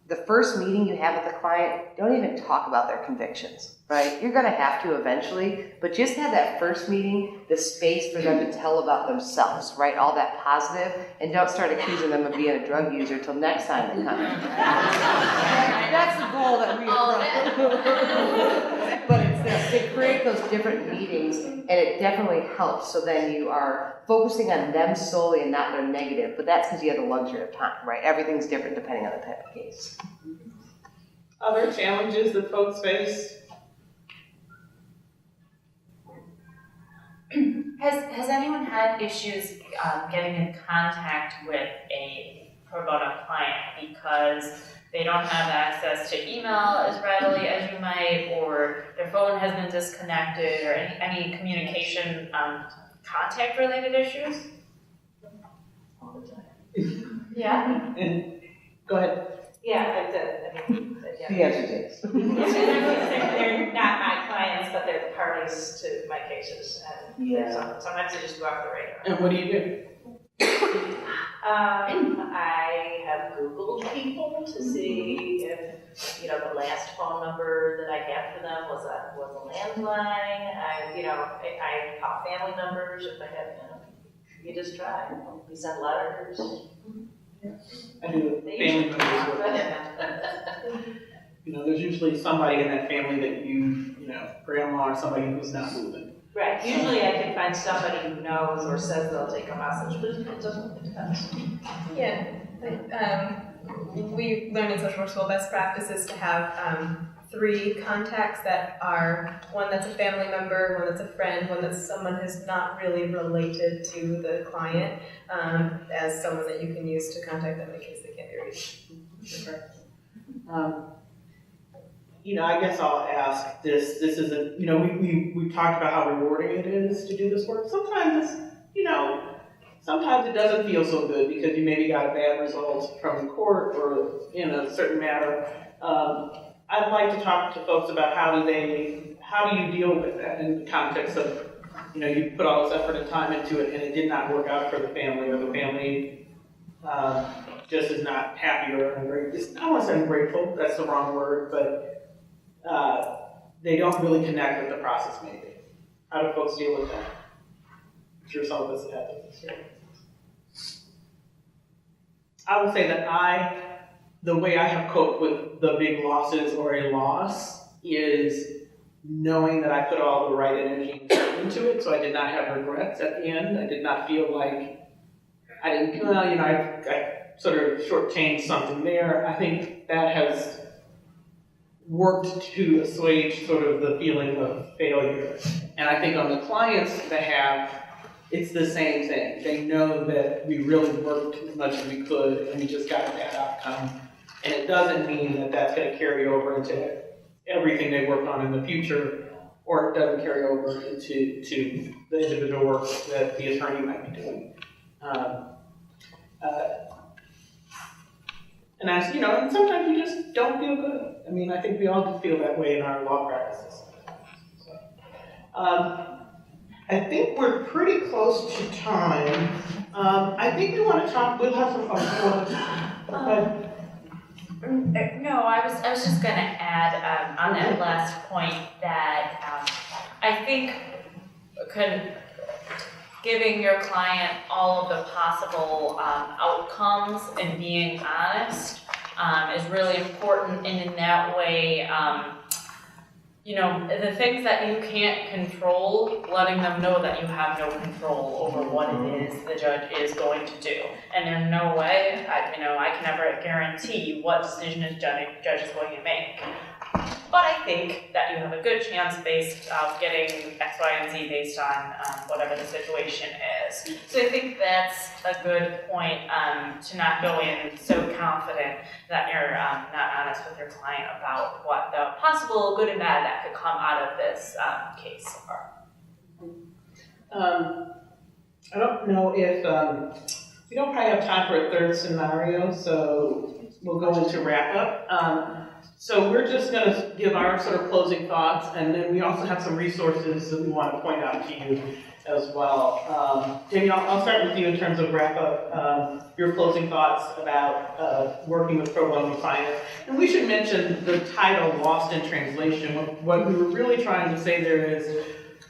the first meeting you have with the client, don't even talk about their convictions, right? You're gonna have to eventually, but just have that first meeting, the space for them to tell about themselves, right? All that positive, and don't start accusing them of being a drug user till next time they come in. That's the goal that we have. But it's to create those different meetings, and it definitely helps, so then you are focusing on them solely and not their negative, but that's because you have the luxury of time, right? Everything's different depending on the type of case. Other challenges that folks face? Has anyone had issues getting in contact with a pro bono client because they don't have access to email as readily as you might, or their phone has been disconnected, or any communication contact related issues? Yeah. And go ahead. Yeah, I did. The answer is. They're not my clients, but they're the parties to my cases, and sometimes they just go off the radar. And what do you do? I have Googled people to see if, the last phone number that I had for them was a landline. I call family members if I have, you just try. You send letters. I do family members work. There's usually somebody in that family that grandma or somebody who's not moving. Right, usually I can find somebody who knows or says they'll take a message, but it depends. Yeah, we learned in social work school best practices to have 3 contacts that are one that's a family member, one that's a friend, one that's someone who's not really related to the client, as someone that you can use to contact them in case they can't be reached. I guess I'll ask this. This is we've talked about how rewarding it is to do this work. Sometimes sometimes it doesn't feel so good because you maybe got a bad result from the court or in a certain matter. I'd like to talk to folks about how do you deal with that in the context of, you put all this effort and time into it and it did not work out for the family, or the family just is not happy or ungrateful. I don't want to say ungrateful, that's the wrong word, but they don't really connect with the process maybe. How do folks deal with that? I'm sure some of us have this experience. I would say that the way I have coped with the big losses or a loss is knowing that I put all the right energy into it, so I did not have regrets at the end. I did not feel like I sort of shortchanged something there. I think that has worked to assuage sort of the feeling of failure. And I think on the clients' behalf, it's the same thing. They know that we really worked as much as we could and we just got a bad outcome. And it doesn't mean that that's going to carry over into everything they worked on in the future, or it doesn't carry over into the individual work that the attorney might be doing. And and sometimes you just don't feel good. I mean, I think we all feel that way in our law practices. I think we're pretty close to time. I think we want to talk, we'll have some fun. No, I was just going to add on that last point that I think giving your client all of the possible outcomes and being honest is really important, and in that way, the things that you can't control, letting them know that you have no control over what it is the judge is going to do. And there's no way, I can never guarantee what decision a judge is going to make. But I think that you have a good chance based off getting X, Y, and Z based on whatever the situation is. So I think that's a good point to not go in so confident that you're not honest with your client about what the possible good and bad that could come out of this case are. I don't know if we don't probably have time for a third scenario, so we'll go into wrap up. So we're just going to give our sort of closing thoughts, and then we also have some resources that we want to point out to you as well. Danielle, I'll start with you in terms of wrap up, your closing thoughts about working with pro bono clients. And we should mention the title, Lost in Translation. What we were really trying to say there is,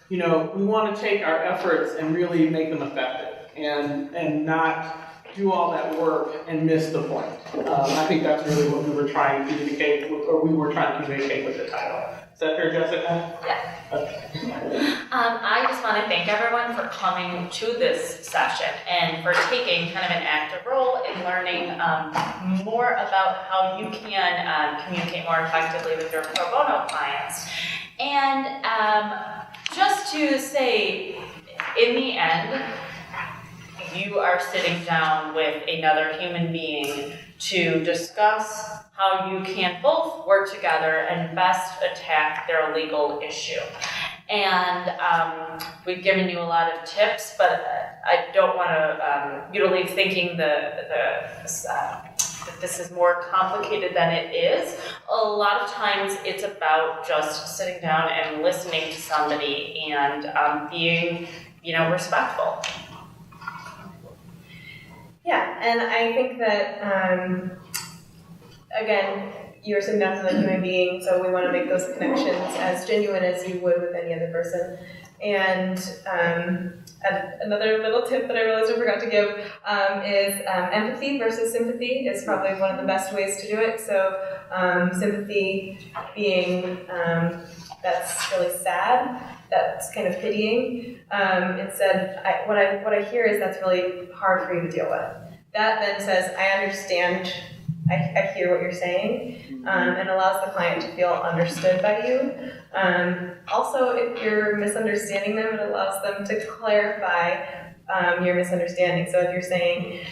we want to take our efforts and really make them effective and not do all that work and miss the point. I think that's really what we were trying to communicate with, or we were trying to communicate with the title. Is that fair, Jessica? Yeah. Okay. I just want to thank everyone for coming to this session and for taking kind of an active role in learning more about how you can communicate more effectively with your pro bono clients. And just to say, in the end, you are sitting down with another human being to discuss how you can both work together and best attack their legal issue. And we've given you a lot of tips, but I don't want you to leave thinking that this is more complicated than it is. A lot of times it's about just sitting down and listening to somebody and being, respectful. Yeah, and I think that, again, you're sitting down with a human being, so we want to make those connections as genuine as you would with any other person. And another little tip that I realized I forgot to give is empathy versus sympathy is probably one of the best ways to do it. So sympathy being that's really sad, that's kind of pitying. Instead, what I hear is that's really hard for you to deal with. That then says, I understand, I hear what you're saying, and allows the client to feel understood by you. Also, if you're misunderstanding them, it allows them to clarify your misunderstanding. So if you're saying,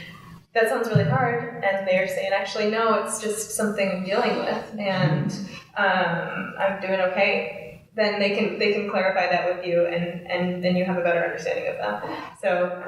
that sounds really hard, and they're saying, actually, no, it's just something I'm dealing with, and I'm doing okay, then they can clarify that with you, and then you have a better understanding of them. So,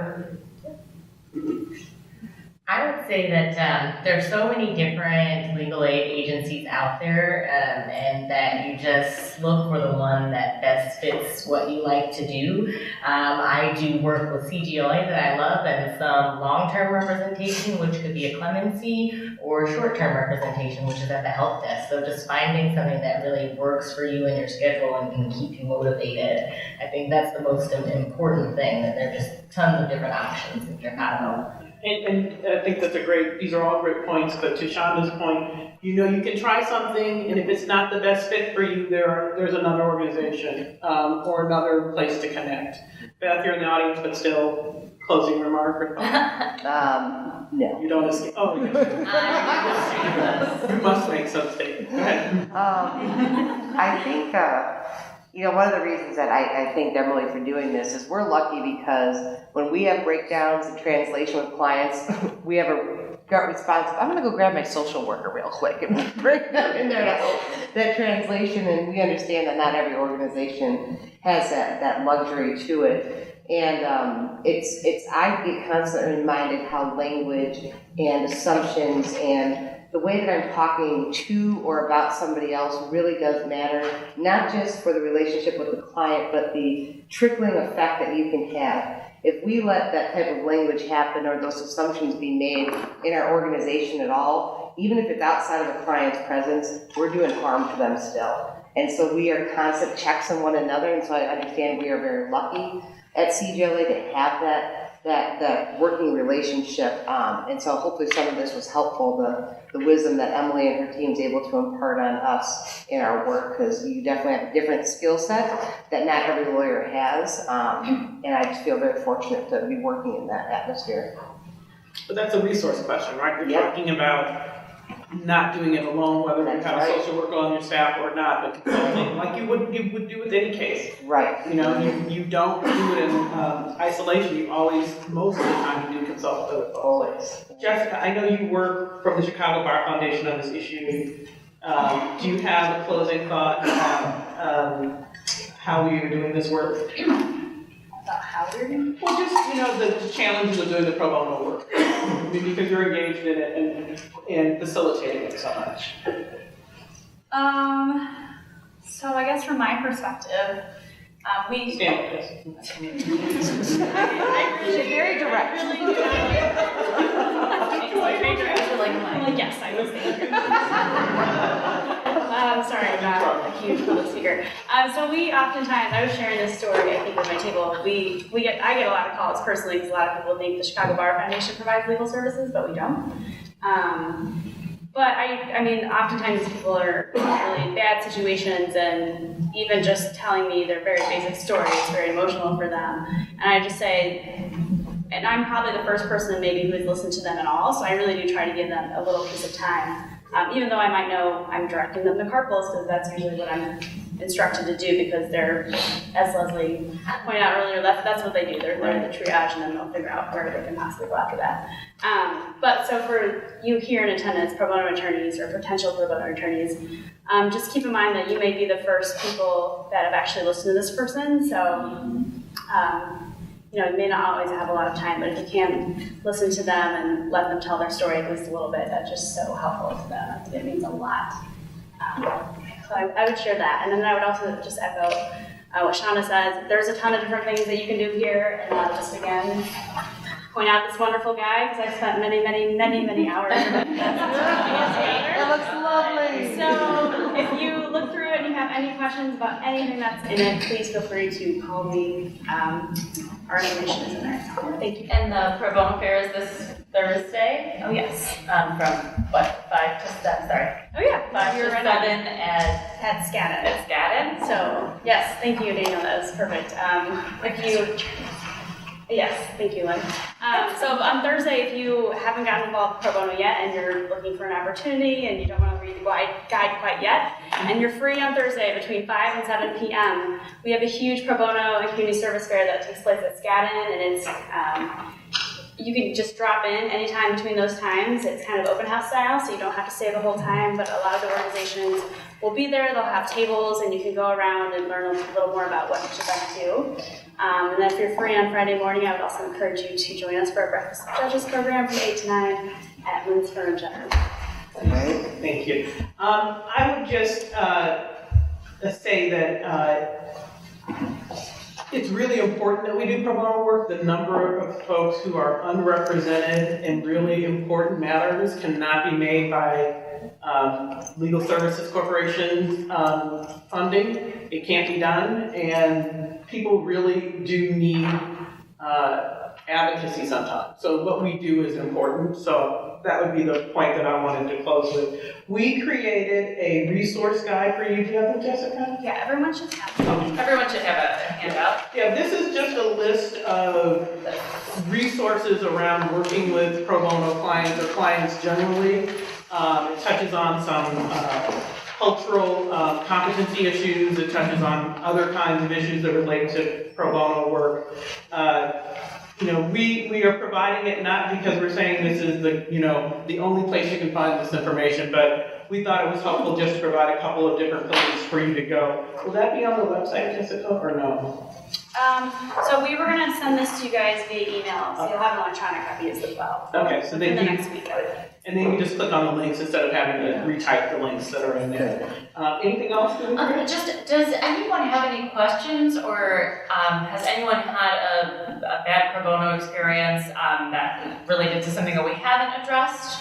I would say that there's so many different legal aid agencies out there, and that you just look for the one that best fits what you like to do. I do work with CGLA that I love, and some long-term representation, which could be a clemency, or short-term representation, which is at the help desk. So just finding something that really works for you and your schedule and can keep you motivated. I think that's the most important thing, that there are just tons of different options if you're not alone. And I think these are all great points, but to Shonda's point, you can try something, and if it's not the best fit for you, there's another organization or another place to connect. Beth, you're in the audience, but still, closing remark or no. You don't escape. Oh, you must make some statement. Go ahead. I think, one of the reasons that I thank Emily for doing this is we're lucky because when we have breakdowns in translation with clients, we have a gut response. I'm going to go grab my social worker real quick and bring them in there to help that translation. And we understand that not every organization has that luxury to it. And I get constantly reminded how language and assumptions and the way that I'm talking to or about somebody else really does matter, not just for the relationship with the client, but the trickling effect that you can have. If we let that type of language happen or those assumptions be made in our organization at all, even if it's outside of the client's presence, we're doing harm to them still. And so we are constant checks on one another, and so I understand we are very lucky at CGLA to have that working relationship, and so hopefully some of this was helpful, the wisdom that Emily and her team is able to impart on us in our work, because you definitely have a different skill set that not every lawyer has, and I just feel very fortunate to be working in that atmosphere. But that's a resource question, right? You're talking about not doing it alone, whether you have a social worker on your staff or not, but consulting, like you would do with any case. Right. You don't do it in isolation. You always, most of the time, you do consult with always. Jessica, I know you work from the Chicago Bar Foundation on this issue. Do you have a closing thought on how you're doing this work? About how we're doing? Well, just, the challenges of doing the pro bono work. because you're engaged in it and facilitating it so much. So I guess from my perspective, we. Stand with us. She's very direct. Yes, I was sorry, I'm not a huge public speaker. So we oftentimes, I was sharing this story, I think, at my table. I get a lot of calls personally because a lot of people think the Chicago Bar Foundation provides legal services, but we don't. But I mean, oftentimes people are in really bad situations, and even just telling me their very basic story is very emotional for them. And I just say, and I'm probably the first person maybe who has listened to them at all, so I really do try to give them a little piece of time. Even though I might know I'm directing them to carpools, because that's usually what I'm instructed to do, because they're, as Leslie pointed out earlier, that's what they do. They're the triage, and then they'll figure out where they can possibly go after that. But so for you here in attendance, pro bono attorneys or potential pro bono attorneys, just keep in mind that you may be the first people that have actually listened to this person. So, you may not always have a lot of time, but if you can listen to them and let them tell their story at least a little bit, that's just so helpful to them. It means a lot. So I would share that. And then I would also just echo what Shauna says. There's a ton of different things that you can do here. And just again, point out this wonderful guy, because I spent many hours with him. It looks lovely. So if you look through it and you have any questions about anything that's in it, please feel free to call me. Our information is in there. Thank you. And the pro bono fair is this Thursday? Oh, yes. From what, 5 to 7, sorry. Oh, yeah. 5 to 7 at Skadden. At Skadden? So, yes, thank you, Daniel. That was perfect. Yes, thank you, Lynn. So on Thursday, if you haven't gotten involved with pro bono yet and you're looking for an opportunity and you don't want to read the guide quite yet, and you're free on Thursday between 5 and 7 p.m., we have a huge pro bono and community service fair that takes place at Skadden, and it's you can just drop in anytime between those times. It's kind of open house style, so you don't have to stay the whole time, but a lot of the organizations will be there. They'll have tables, and you can go around and learn a little more about what each of them do. And then if you're free on Friday morning, I would also encourage you to join us for a Breakfast with Judges program from 8 to 9 at Lynn's Furniture. Thank you. I would just say that it's really important that we do pro bono work. The number of folks who are unrepresented in really important matters cannot be made by legal services corporations funding. It can't be done, and people really do need advocacy sometimes. So what we do is important. So that would be the point that I wanted to close with. We created a resource guide for you. Do you have it, Jessica? Yeah, everyone should have it. Everyone should have a handout. Yeah, this is just a list of resources around working with pro bono clients or clients generally. It touches on some cultural competency issues. It touches on other kinds of issues that relate to pro bono work. We are providing it not because we're saying this is the only place you can find this information, but we thought it was helpful just to provide a couple of different places for you to go. Will that be on the website, Jessica, or no? So we were going to send this to you guys via email, so you'll have an electronic copy as well. Okay, so in then the next week, I would think. And then you just click on the links instead of having to retype the links that are in there. Anything else? Does anyone have any questions, or has anyone had a bad pro bono experience that related to something that we haven't addressed?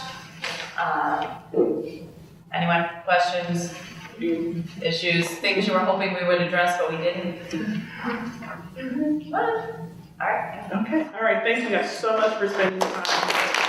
Anyone? Questions? Issues? Things you were hoping we would address but we didn't? All right. Okay. All right. Thank you guys so much for spending the time.